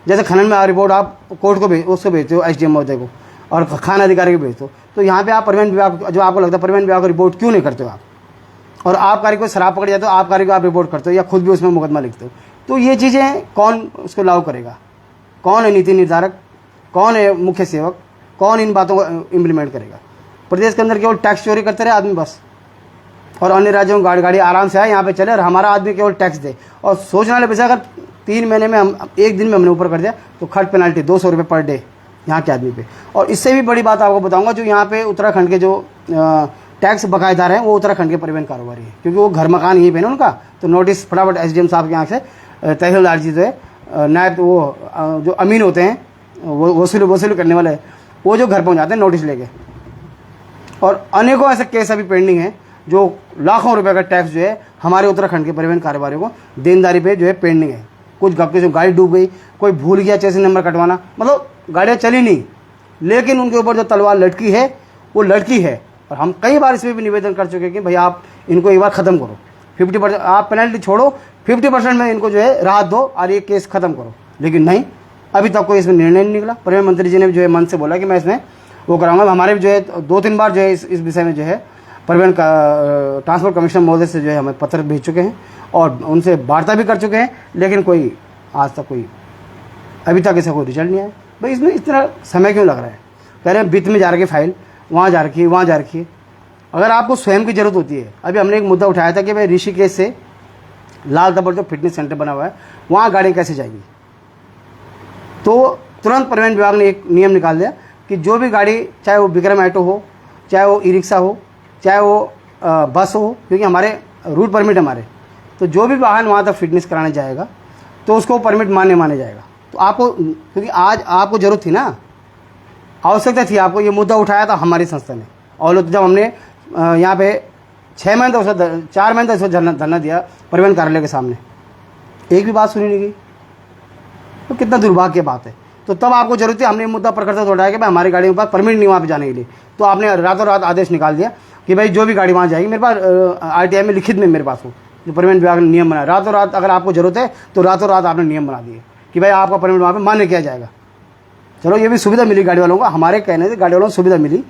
जैसे खनन में रिपोर्ट आप कोर्ट को उसको भेजते हो, SDM महोदय को, और खान अधिकारी को भेजते हो, तो यहाँ पे आप परिवहन विभाग, जो आपको लगता है परिवहन विभाग को रिपोर्ट क्यों नहीं करते हो आप? और आबकारी को शराब पकड़ जाते हो, आबकारी को आप रिपोर्ट करते हो या खुद भी उसमें मुकदमा लिखते हो। तो ये चीज़ें कौन उसको लागू करेगा? कौन है नीति निर्धारक? कौन है मुख्य सेवक? कौन इन बातों को इम्प्लीमेंट करेगा? प्रदेश के अंदर केवल टैक्स चोरी करते रहे आदमी बस, और अन्य राज्यों में गाड़ी आराम से आए, यहाँ पे चले, और हमारा आदमी केवल टैक्स दे। और सोचने वाले पैसा, अगर 3 महीने में हम 1 दिन में हमने ऊपर कर दिया, तो खर्च पेनल्टी 200 रुपये पर डे यहाँ के आदमी पे। और इससे भी बड़ी बात आपको बताऊंगा, जो यहाँ पे उत्तराखंड के जो टैक्स बकायेदार हैं, वो उत्तराखंड के परिवहन कारोबारी हैं, क्योंकि वो घर मकान यहीं पे ना उनका। तो नोटिस फटाफट SDM साहब के यहाँ से, तहसीलदार जी जो है, नायब वो जो अमीन होते हैं, वो वसूल करने वाले, वो जो घर पहुँच जाते हैं नोटिस लेके। और अनेकों ऐसे केस अभी पेंडिंग हैं, जो लाखों रुपए का टैक्स जो है हमारे उत्तराखंड के परिवहन कारोबारियों को देनदारी पे जो है पेंडिंग है। कुछ गप्पे से गाड़ी डूब गई, कोई भूल गया चेसिस नंबर कटवाना, मतलब गाड़ियाँ चली नहीं, लेकिन उनके ऊपर जो तलवार लटकी है वो लटकी है। और हम कई बार इसमें भी निवेदन कर चुके हैं कि भाई आप इनको एक बार ख़त्म करो, 50% आप पेनल्टी छोड़ो, 50% में इनको जो है राहत दो और ये केस ख़त्म करो। लेकिन नहीं, अभी तक कोई इसमें निर्णय नहीं निकला। परिवहन मंत्री जी ने जो है मन से बोला कि मैं इसमें वो कराऊंगा। हमारे भी जो है 2-3 बार जो है इस विषय में जो है परिवहन का ट्रांसपोर्ट कमिश्नर महोदय से जो है हमें पत्र भेज चुके हैं और उनसे वार्ता भी कर चुके हैं, लेकिन कोई आज तक अभी तक ऐसा कोई रिजल्ट नहीं आया। भाई इसमें इतना समय क्यों लग रहा है? कह रहे हैं वित्त में जा रखी फाइल, वहाँ जा रखी है, वहाँ जा रखी है। अगर आपको स्वयं की ज़रूरत होती है, अभी हमने एक मुद्दा उठाया था कि भाई ऋषिकेश से लाल दबड़ जो फिटनेस सेंटर बना हुआ है, वहाँ गाड़ी कैसे जाएगी? तो तुरंत परिवहन विभाग ने एक नियम निकाल दिया कि जो भी गाड़ी, चाहे वो विक्रम ऑटो हो, चाहे वो ई रिक्शा हो, चाहे वो बस हो, क्योंकि हमारे रूट परमिट हमारे, तो जो भी वाहन वहाँ तक फिटनेस कराने जाएगा तो उसको परमिट माने जाएगा। तो आपको, क्योंकि आज आपको ज़रूरत थी ना, आवश्यकता थी आपको, ये मुद्दा उठाया था हमारी संस्था ने। और जब हमने यहाँ पे 4 महीने तक धरना दिया परिवहन कार्यालय के सामने, एक भी बात सुनी नहीं गई, तो कितना दुर्भाग्य की बात है। तो तब आपको जरूरत है, हमने मुद्दा प्रखरता से उठाया कि भाई हमारी गाड़ियों के पास परमिट नहीं वहाँ पे जाने के लिए। तो आपने रातों रात आदेश निकाल दिया कि भाई जो भी गाड़ी वहाँ जाएगी, मेरे पास RTI में लिखित में मेरे पास हो, जो परिवहन विभाग ने नियम बनाया, रातों रात अगर आपको जरूरत है तो रातों रात आपने नियम बना दिए कि भाई आपका परमिट वहाँ पर मान्य किया जाएगा। चलो, ये भी सुविधा मिली गाड़ी वालों को, हमारे कहने से गाड़ी वालों को सुविधा मिली।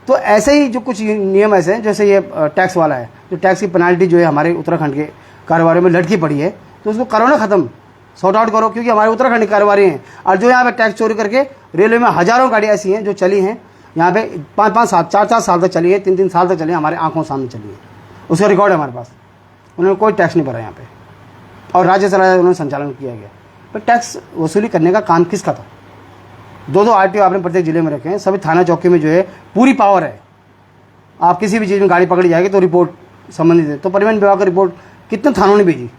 तो ऐसे ही जो कुछ नियम ऐसे हैं, जैसे ये टैक्स वाला है, जो टैक्स की पेनाल्टी जो है हमारे उत्तराखंड के कारोबारियों में लटकी पड़ी है, तो उसको करो ना ख़त्म, सॉर्ट आउट करो, क्योंकि हमारे उत्तराखंड के कारोबारी हैं। और जो यहाँ पे टैक्स चोरी करके रेलवे में हज़ारों गाड़ियाँ ऐसी हैं जो चली हैं यहाँ पे 5-5 साल 4-4 साल तक चली है, 3-3 साल तक चली है, हमारे आंखों सामने चली है, उसका रिकॉर्ड है हमारे पास। उन्होंने कोई टैक्स नहीं भरा यहाँ पे, और राज्य सरकार उन्होंने संचालन किया गया। पर टैक्स वसूली करने का काम किसका था? 2-2 RTO आपने प्रत्येक जिले में रखे हैं, सभी थाना चौकी में जो है पूरी पावर है। आप किसी भी चीज़ में गाड़ी पकड़ी जाएगी तो रिपोर्ट संबंधित है, तो परिवहन विभाग की रिपोर्ट कितने थानों ने भेजी?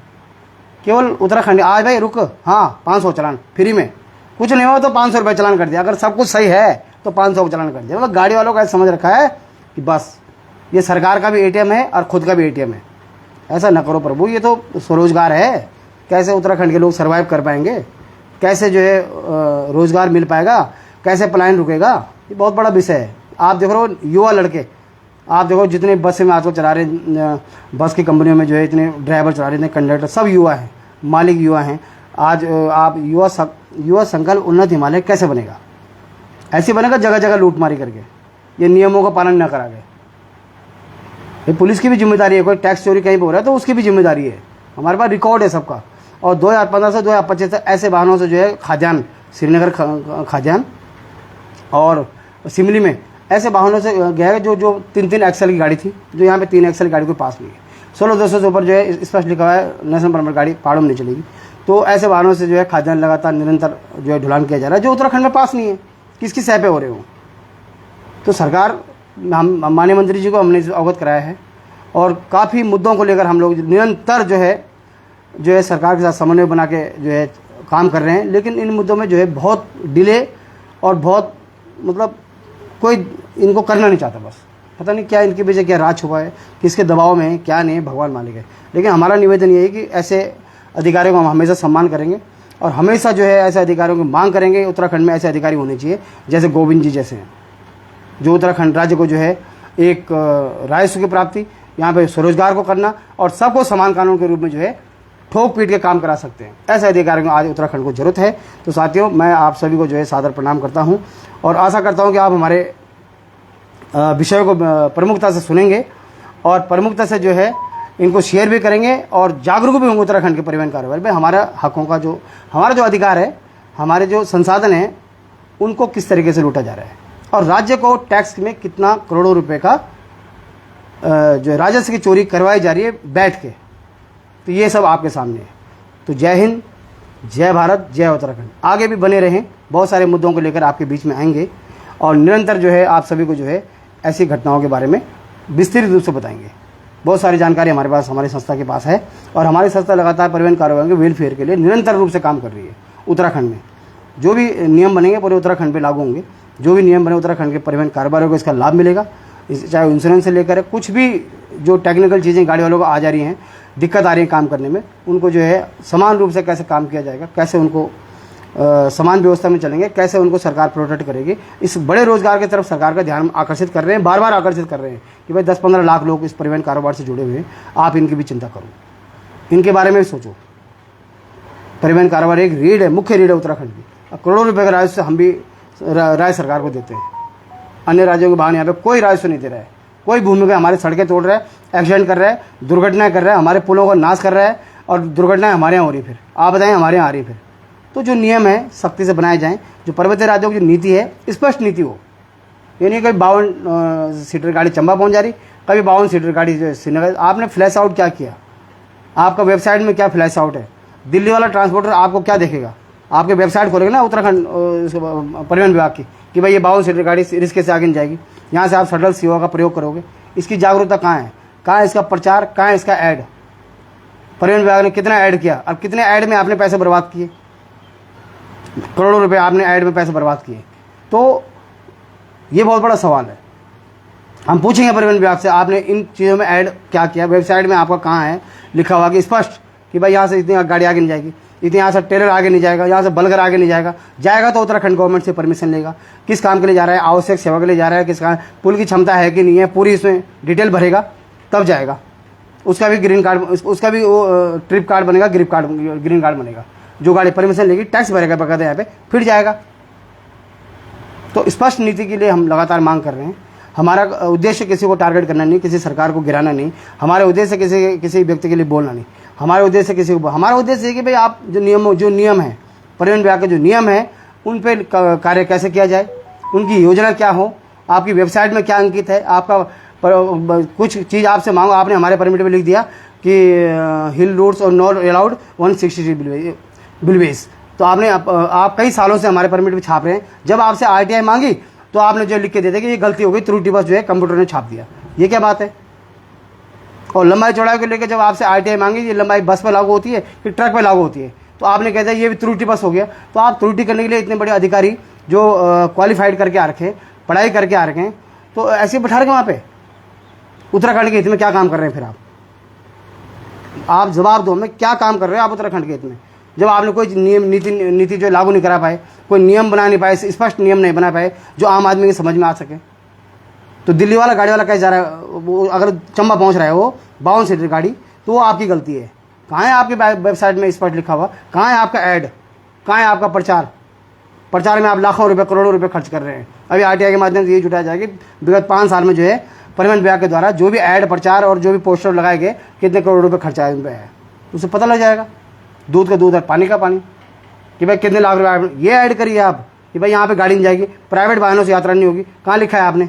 केवल उत्तराखंड। आज भाई रुक, हाँ 500 चलान फ्री में, कुछ नहीं हुआ तो 500 रुपये चलान कर दिया, अगर सब कुछ सही है तो 500 का चलान कर दिया। मतलब गाड़ी वालों का समझ रखा है कि बस ये सरकार का भी ATM है और खुद का भी ATM है। ऐसा न करो प्रभु, ये तो स्वरोजगार है। कैसे उत्तराखंड के लोग सर्वाइव कर पाएंगे, कैसे जो है रोज़गार मिल पाएगा, कैसे पलायन रुकेगा, ये बहुत बड़ा विषय है। आप देख रहे हो युवा लड़के, आप देखो जितने बस में आजकल चला रहे, बस की कंपनियों में जो है इतने ड्राइवर चला रहे, इतने कंडक्टर, सब युवा हैं, मालिक युवा हैं। आज आप युवा संकल्प उन्नत हिमालय कैसे बनेगा? ऐसे बनेगा जगह जगह लूटमारी करके, ये नियमों का पालन न करा गया। ये पुलिस की भी जिम्मेदारी है, कोई टैक्स चोरी कहीं पर हो रहा है तो उसकी भी जिम्मेदारी है। हमारे पास रिकॉर्ड है सबका। और 2015 से 2025 तक ऐसे वाहनों से जो है खाद्यान्न, श्रीनगर खाद्यान्न और सिमली में ऐसे वाहनों से गया है जो 3-3 एक्सल की गाड़ी थी, जो यहाँ पे 3 एक्सल की गाड़ी कोई पास नहीं है। 16,200 से ऊपर जो है स्पष्ट लिखा हुआ है नेशनल परमिट गाड़ी पहाड़ों में नहीं चलेगी। तो ऐसे वाहनों से जो है खाद्यान्न लगातार निरंतर जो है ढुलान किया जा रहा है, जो उत्तराखंड में पास नहीं है। किसकी सह पे हो रहे हो? तो सरकार, हम माननीय मंत्री जी को हमने अवगत कराया है, और काफ़ी मुद्दों को लेकर हम लोग निरंतर जो है सरकार के साथ समन्वय बना के जो है काम कर रहे हैं। लेकिन इन मुद्दों में जो है बहुत डिले और बहुत मतलब कोई इनको करना नहीं चाहता। बस पता नहीं क्या इनके पीछे क्या राज छुपा है, किसके दबाव में है, क्या नहीं है, भगवान मालिक है। लेकिन हमारा निवेदन ये है कि ऐसे अधिकारियों को हम हमेशा सम्मान करेंगे और हमेशा जो है ऐसे अधिकारियों की मांग करेंगे। उत्तराखंड में ऐसे अधिकारी होने चाहिए जैसे गोविंद जी जैसे हैं, जो उत्तराखंड राज्य को जो है एक राजस्व की प्राप्ति, यहाँ पे स्वरोजगार को करना और सबको समान कानून के रूप में जो है ठोक पीट के काम करा सकते हैं। ऐसे अधिकारियों को आज उत्तराखंड को जरूरत है। तो साथियों, मैं आप सभी को जो है सादर प्रणाम करता हूं और आशा करता हूं कि आप हमारे विषयों को प्रमुखता से सुनेंगे और प्रमुखता से जो है इनको शेयर भी करेंगे और जागरूक भी होंगे उत्तराखंड के परिवहन कारोबार में। हमारा हकों का जो हमारा जो अधिकार है, हमारे जो संसाधन हैं, उनको किस तरीके से लूटा जा रहा है और राज्य को टैक्स में कितना करोड़ों रुपए का जो राजस्व की चोरी करवाई जा रही है बैठ के। तो ये सब आपके सामने है। तो जय हिंद, जय भारत, जय उत्तराखंड। आगे भी बने रहें, बहुत सारे मुद्दों को लेकर आपके बीच में आएंगे और निरंतर जो है आप सभी को जो है ऐसी घटनाओं के बारे में विस्तृत रूप से बताएंगे। बहुत सारी जानकारी हमारे पास, हमारी संस्था के पास है और हमारी संस्था लगातार परिवहन कारोबार के वेलफेयर के लिए निरंतर रूप से काम कर रही है। उत्तराखंड में जो भी नियम बनेंगे पूरे उत्तराखंड पे लागू होंगे। जो भी नियम बने उत्तराखंड के परिवहन कारोबारियों को इसका लाभ मिलेगा, चाहे इंश्योरेंस से लेकर कुछ भी जो टेक्निकल चीज़ें गाड़ी वालों को आ जा रही हैं, दिक्कत आ रही है काम करने में, उनको जो है समान रूप से कैसे काम किया जाएगा, कैसे उनको समान व्यवस्था में चलेंगे, कैसे उनको सरकार प्रोटेक्ट करेगी। इस बड़े रोजगार की तरफ सरकार का ध्यान आकर्षित कर रहे हैं, बार बार आकर्षित कर रहे हैं कि भाई 10-15 लाख लोग इस परिवहन कारोबार से जुड़े हुए हैं, आप इनकी भी चिंता करो, इनके बारे में भी सोचो। परिवहन कारोबार एक रीढ़ है, मुख्य रीढ़ है उत्तराखंड की। करोड़ों रुपये का राजस्व हम भी राज्य सरकार को देते हैं। अन्य राज्यों के वाहन यहाँ पे कोई राजस्व नहीं दे रहा है। कोई भूमि में हमारी सड़कें तोड़ रहा है, एक्सीडेंट कर रहा है, दुर्घटनाएं कर रहा है, हमारे पुलों को नाश कर रहा है और दुर्घटनाएं हमारे यहाँ हो रही। फिर आप बताएं हमारे यहाँ आ रही। फिर तो जो नियम है सख्ती से बनाए जाएं, जो पर्वतीय राज्यों की जो नीति है स्पष्ट नीति हो। ये नहीं कभी 52 सीटर गाड़ी चंबा पहुँच जा रही, कभी 52 सीटर गाड़ी जो श्रीनगर। आपने फ्लैश आउट क्या किया? आपका वेबसाइट में क्या फ्लैश आउट है? दिल्ली वाला ट्रांसपोर्टर आपको क्या देखेगा? आपके वेबसाइट खोलेंगे ना उत्तराखंड परिवहन विभाग की कि भाई ये 52 सीटर गाड़ी रिस्क से आगे नहीं जाएगी, यहाँ से आप शटल सेवा का प्रयोग करोगे। इसकी जागरूकता कहाँ है? कहाँ है इसका प्रचार? कहाँ है इसका ऐड? परिवहन विभाग ने कितना ऐड किया और कितने ऐड में आपने पैसे बर्बाद किए? करोड़ों रुपए आपने ऐड में पैसे बर्बाद किए। तो ये बहुत बड़ा सवाल है। हम पूछेंगे परिवहन विभाग से, आपने इन चीज़ों में ऐड क्या किया? वेबसाइट में आपका कहाँ है लिखा हुआ कि स्पष्ट कि भाई यहाँ से इतनी गाड़ी आगे नहीं जाएगी, इतनी यहाँ से टेलर आगे नहीं जाएगा, यहाँ से बलगर आगे नहीं जाएगा। जाएगा तो उत्तराखंड गवर्नमेंट से परमिशन लेगा, किस काम के लिए जा रहा है, आवश्यक सेवा के लिए जा रहा है, किस काम, पुल की क्षमता है कि नहीं है, पूरी इसमें डिटेल भरेगा तब जाएगा। उसका भी ग्रीन कार्ड, उसका भी वो ट्रिप कार्ड बनेगा, ग्रीन कार्ड बनेगा। जो गाड़ी परमिशन लेगी टैक्स भरेगा बकायदा यहाँ पे, फिर जाएगा। तो स्पष्ट नीति के लिए हम लगातार मांग कर रहे हैं। हमारा उद्देश्य किसी को टारगेट करना नहीं, किसी सरकार को गिराना नहीं, हमारे उद्देश्य किसी व्यक्ति के लिए बोलना नहीं, हमारे उद्देश्य हमारा उद्देश्य है कि भाई आप जो नियम है, परिवहन विभाग के जो नियम है उन पर कार्य कैसे किया जाए, उनकी योजना क्या हो, आपकी वेबसाइट में क्या अंकित है, आपका कुछ चीज़ आपसे मांगो, आपने हमारे परमिट में लिख दिया कि हिल रोड्स और नॉट अलाउड 163 बिलवेज, तो आपने आप कई सालों से हमारे परमिट में छाप रहे हैं, जब आपसे RTI मांगी तो आपने जो लिख के दे दिया कि ये गलती हो गई, त्रुटि बस जो है कंप्यूटर ने छाप दिया। ये क्या बात है? और लंबाई चौड़ाई को लेकर जब आपसे RTI मांगी, ये लंबाई बस पर लागू होती है कि ट्रक पर लागू होती है, तो आपने कह दिया ये भी त्रुटि बस हो गया। तो आप त्रुटि करने के लिए इतने बड़े अधिकारी जो क्वालिफाइड करके आ रखे, पढ़ाई करके आ रखे हैं, तो ऐसे बैठा रखे वहाँ पे उत्तराखंड के हित में क्या काम कर रहे हैं? फिर आप जवाब दो, हमें क्या काम कर रहे हो आप उत्तराखंड के हित में, जब आपने कोई नियम नीति जो लागू नहीं करा पाए, कोई नियम बना नहीं पाए, स्पष्ट नियम नहीं बना पाए जो आम आदमी की समझ में आ सके। तो दिल्ली वाला गाड़ी वाला कैसे जा रहा है, वो अगर चंबा पहुंच रहा है वो 52 सीटर गाड़ी, तो वो आपकी गलती है। कहाँ है आपकी वेबसाइट में स्पष्ट लिखा हुआ? कहाँ है आपका ऐड? कहाँ है आपका प्रचार में आप लाखों रुपए करोड़ों रुपए खर्च कर रहे हैं। अभी RTI के माध्यम से ये जुटाया जाएगा कि विगत 5 साल में जो है परिवहन विभाग के द्वारा जो भी ऐड, प्रचार और जो भी पोस्टर लगाए गए, कितने करोड़ रुपए खर्चा है उन पर है, उसे पता लग जाएगा। दूध का दूध और पानी का पानी, कि भाई कितने लाख रुपए ये ऐड करिए आप कि भाई यहाँ पे गाड़ी नहीं जाएगी, प्राइवेट वाहनों से यात्रा नहीं होगी। कहाँ लिखा है आपने?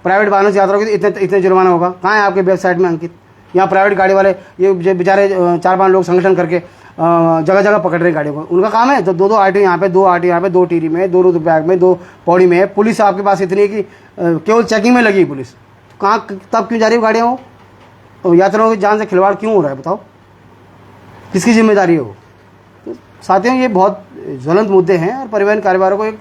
प्राइवेट वाहनों से यात्रा होगी तो इतने जुर्माना होगा। कहाँ है आपके वेबसाइट में अंकित? यहाँ प्राइवेट गाड़ी वाले ये बेचारे 4-5 लोग संगठन करके जगह जगह पकड़ रहे गाड़ियों को, उनका काम है। तो 2 RTO यहाँ पे, 2 RTO यहाँ पे, 2 टिहरी में, 2 रुद्रप्रयाग में, 2 पौड़ी में है। पुलिस आपके पास इतनी है कि केवल चेकिंग में लगी पुलिस। कहाँ तब क्यों जा रही है गाड़ियाँ? वो यात्रियों की जान से खिलवाड़ क्यों हो रहा है? बताओ, किसकी जिम्मेदारी है वो? तो साथियों, ये बहुत ज्वलंत मुद्दे हैं और परिवहन कारोबार को एक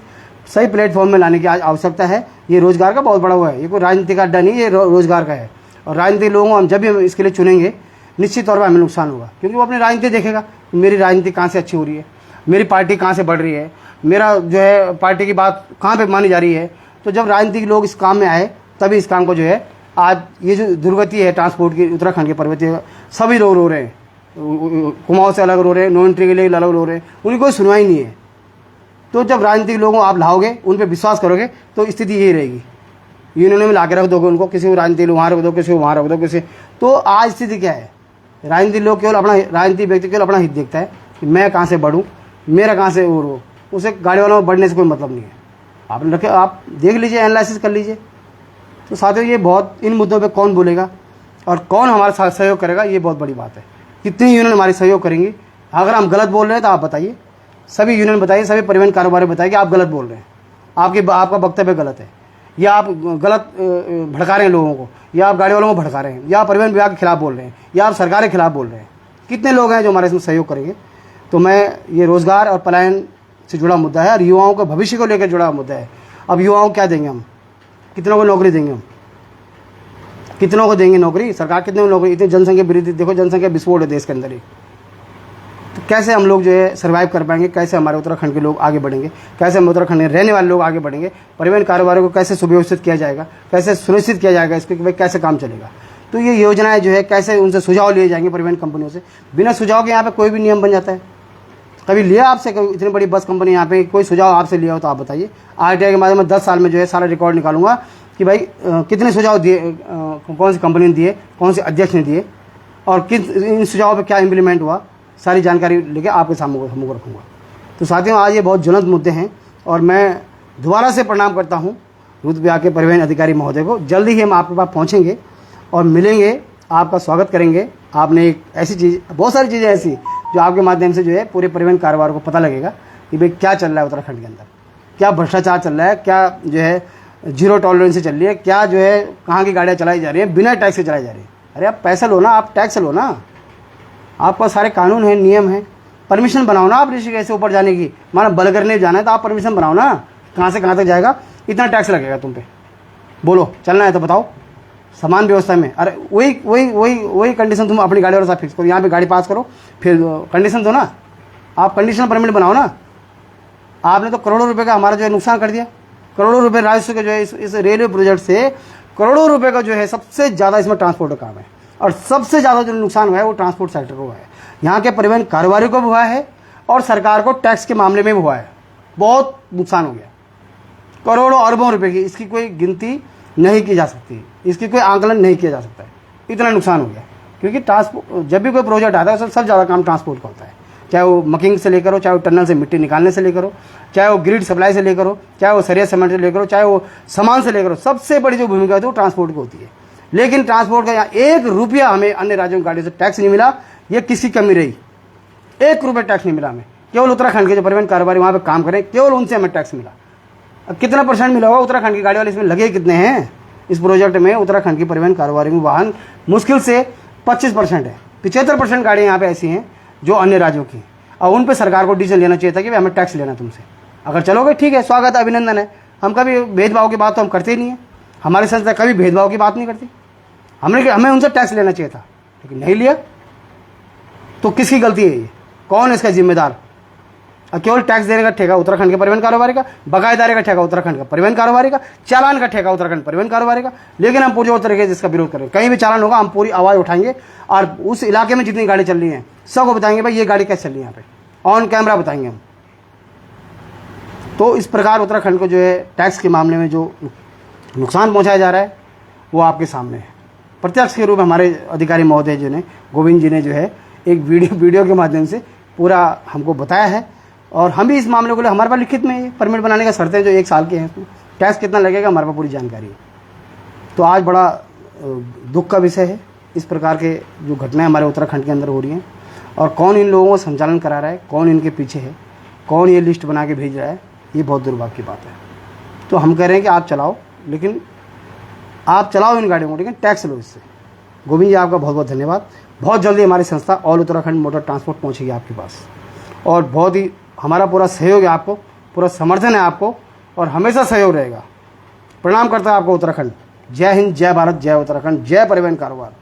सही प्लेटफॉर्म में लाने की आज आवश्यकता है। ये रोजगार का बहुत बड़ा हुआ है, ये कोई राजनीति का अड्डा नहीं, ये रोजगार का है। और राजनीतिक लोगों को हम जब भी हम इसके लिए चुनेंगे, निश्चित तौर पर हमें नुकसान होगा, क्योंकि वो अपनी राजनीति देखेगा, मेरी राजनीति कहाँ से अच्छी हो रही है, मेरी पार्टी कहाँ से बढ़ रही है, मेरा जो है पार्टी की बात कहाँ पे मानी जा रही है। तो जब राजनीतिक लोग इस काम में आए, तभी इस काम को जो है, आज ये जो दुर्गति है ट्रांसपोर्ट की, उत्तराखंड के पर्वतीय, सभी लोग रो रहे हैं, कुमाऊं से अलग रो रहे हैं, नो एंट्री के लिए अलग रो रहे हैं, उनकी कोई सुनवाई नहीं है। तो जब राजनीतिक लोगों आप लाओगे, उन पर विश्वास करोगे, तो स्थिति यही रहेगी। यूनियन में ला के रख दोगे उनको, किसी को राजनीतिक लोग वहाँ रख दो, किसी को वहाँ रख दो, किसी। तो आज स्थिति क्या है? राजनीतिक लोग केवल अपना, राजनीतिक व्यक्ति केवल अपना हित देखता है कि मैं कहाँ से बढ़ूँ, मेरा कहाँ से और हो, उसे गाड़ी वालों में बढ़ने से कोई मतलब नहीं है। आपने रखे, आप देख लीजिए, एनालिसिस कर लीजिए। तो साथियों, ये बहुत, इन मुद्दों पे कौन बोलेगा और कौन हमारा साथ सहयोग करेगा, ये बहुत बड़ी बात है। कितनी यूनियन हमारी सहयोग करेंगी? अगर हम गलत बोल रहे हैं तो आप बताइए, सभी यूनियन बताइए, सभी परिवहन कारोबारी बताइए कि आप गलत बोल रहे हैं, आपका वक्तव्य गलत है, या आप गलत भड़का रहे हैं लोगों को, या आप गाड़ी वालों को भड़का रहे हैं, या परिवहन विभाग के खिलाफ बोल रहे हैं, या आप सरकार के खिलाफ बोल रहे हैं। कितने लोग हैं जो हमारे इसमें सहयोग करेंगे? तो मैं, ये रोजगार और पलायन से जुड़ा मुद्दा है और युवाओं के भविष्य को लेकर जुड़ा मुद्दा है। अब युवाओं को क्या देंगे हम? कितनों को नौकरी देंगे हम? कितनों को देंगे नौकरी? सरकार कितने को नौकरी? इतनी जनसंख्या वृद्धि, देखो जनसंख्या विस्फोट है देश के अंदर ही। तो कैसे हम लोग जो है सर्वाइव कर पाएंगे? कैसे हमारे उत्तराखंड के लोग आगे बढ़ेंगे? कैसे हम उत्तराखंड में रहने वाले लोग आगे बढ़ेंगे? परिवहन कारोबार को कैसे सुव्यवस्थित किया जाएगा? कैसे सुनिश्चित किया जाएगा इसको कि भाई कैसे काम चलेगा? तो ये योजनाएं जो है, कैसे उनसे सुझाव लिए जाएंगे परिवहन कंपनियों से? बिना सुझाव के यहाँ पे कोई भी नियम बन जाता है। कभी लिया आपसे, इतनी बड़ी बस कंपनी यहाँ पे कोई सुझाव आपसे लिया हो तो आप बताइए। RTI के माध्यम में 10 साल में जो है सारा रिकॉर्ड निकालूंगा कि भाई कितने सुझाव दिए, कौन सी कंपनी ने दिए, कौन से अध्यक्ष ने दिए, और किस इन सुझावों पे क्या इम्प्लीमेंट हुआ, सारी जानकारी लेके आपके सामने हमको रखूँगा। तो साथियों, आज ये बहुत ज्वलंत मुद्दे हैं और मैं दोबारा से प्रणाम करता हूँ रुद्रप्रयाग के परिवहन अधिकारी महोदय को। जल्दी ही हम आपके पास पहुँचेंगे और मिलेंगे, आपका स्वागत करेंगे। आपने एक ऐसी चीज़, बहुत सारी चीज़ें ऐसी जो आपके माध्यम से जो है पूरे परिवहन कारोबार को पता लगेगा कि भाई क्या चल रहा है उत्तराखंड के अंदर, क्या भ्रष्टाचार चल रहा है, क्या जो है जीरो टॉलरेंस से चल रही है, क्या जो है कहाँ की गाड़ियाँ चलाई जा रही हैं, बिना टैक्स के चलाई जा रही है। अरे आप पैसा लो ना, आप टैक्स लो ना, आपका सारे कानून है, नियम है, परमिशन बनाओ ना आप ऋषिकेश से ऊपर जाने की। माना बलगरने जाना है तो आप परमिशन बनाओ ना, कहाँ से कहाँ तक जाएगा, इतना टैक्स लगेगा तुम पे, बोलो चलना है तो बताओ, समान व्यवस्था में। अरे वही कंडीशन तुम अपनी गाड़ी वालों से फिक्स करो, यहाँ पे गाड़ी पास करो, फिर कंडीशन दो ना, आप कंडीशनल परमिट बनाओ ना। आपने तो करोड़ों रुपए का हमारा जो है नुकसान कर दिया, करोड़ों रुपए राजस्व के जो है इस रेलवे प्रोजेक्ट से करोड़ों रुपए का जो है सबसे ज़्यादा इसमें ट्रांसपोर्ट का काम है, और सबसे ज़्यादा जो नुकसान हुआ है वो ट्रांसपोर्ट सेक्टर को हुआ है, यहाँ के परिवहन कारोबारी को भी हुआ है और सरकार को टैक्स के मामले में भी हुआ है। बहुत नुकसान हो गया, करोड़ों अरबों रुपए की, इसकी कोई गिनती नहीं की जा सकती, इसकी कोई आंकलन नहीं किया जा सकता है, इतना नुकसान हो गया। क्योंकि ट्रांसपोर्ट, जब भी कोई प्रोजेक्ट आता है सबसे ज़्यादा काम ट्रांसपोर्ट का होता है, चाहे वो मकिंग से लेकर हो, चाहे वो टनल से मिट्टी निकालने से लेकर हो, चाहे वो ग्रिड सप्लाई से लेकर हो, चाहे वो सरिया सीमेंट से लेकर हो, चाहे वो सामान से लेकर हो, सबसे बड़ी जो भूमिका है वो ट्रांसपोर्ट की होती है। लेकिन ट्रांसपोर्ट का यहाँ 1 रुपया हमें अन्य राज्यों की गाड़ियों से टैक्स नहीं मिला, ये किसी कमी रही, 1 रुपया टैक्स नहीं मिला हमें। केवल उत्तराखंड के जो परिवहन कारोबारी वहाँ पे काम करें, केवल उनसे हमें टैक्स मिला। अब कितना % मिला होगा उत्तराखंड की गाड़ी वाले, इसमें लगे कितने हैं इस प्रोजेक्ट में? उत्तराखंड की परिवहन कारोबारी में वाहन मुश्किल से 25% है, 75% गाड़ियाँ यहाँ पे ऐसी हैं जो अन्य राज्यों की। और उन पे सरकार को डिसीजन लेना चाहिए था कि हमें टैक्स लेना तुमसे। अगर चलोगे ठीक है, स्वागत है, अभिनंदन है। हम कभी भेदभाव की बात तो हम करते ही नहीं है, हमारी संस्था कभी भेदभाव की बात नहीं करती। हमें उनसे टैक्स लेना चाहिए था, लेकिन नहीं लिया। तो किसकी गलती है ये? कौन है इसका जिम्मेदार? केवल टैक्स देने का ठेका उत्तराखंड के परिवहन कारोबारी का, बकायेदारी का ठेका उत्तराखंड का परिवहन कारोबारी का, चालान का ठेका उत्तराखंड परिवहन कारोबारी का। लेकिन हम पूरी तरीके से इसका विरोध करें। कहीं भी चालान होगा हम पूरी आवाज़ उठाएंगे और उस इलाके में जितनी गाड़ी चल रही हैं सबको बताएंगे भाई ये गाड़ी कैसे चल रही है, यहाँ पे ऑन कैमरा बताएंगे हम। तो इस प्रकार उत्तराखंड को जो है टैक्स के मामले में जो नुकसान पहुँचाया जा रहा है वो आपके सामने है। प्रत्यक्ष के रूप में हमारे अधिकारी महोदय जी ने, गोविंद जी ने जो है एक वीडियो के माध्यम से पूरा हमको बताया है। और हम भी इस मामले को ले, हमारे पास लिखित में परमिट बनाने का शर्तें जो 1 साल के हैं, उसमें टैक्स कितना लगेगा हमारे पास पूरी जानकारी है। तो आज बड़ा दुख का विषय है इस प्रकार के जो घटनाएं हमारे उत्तराखंड के अंदर हो रही हैं। और कौन इन लोगों को संचालन करा रहा है, कौन इनके पीछे है, कौन ये लिस्ट बना के भेज रहा है, ये बहुत दुर्भाग्य की बात है। तो हम कह रहे हैं कि आप चलाओ, लेकिन आप चलाओ इन गाड़ियों को, लेकिन टैक्स लो इससे। गोविंद जी आपका बहुत बहुत धन्यवाद। बहुत जल्दी हमारी संस्था ऑल उत्तराखंड मोटर ट्रांसपोर्ट पहुंचेगी आपके पास, और बहुत ही हमारा पूरा सहयोग है आपको, पूरा समर्थन है आपको, और हमेशा सहयोग रहेगा। प्रणाम करता है आपको उत्तराखंड। जय हिंद, जय भारत, जय उत्तराखंड, जय परिवहन कारोबार।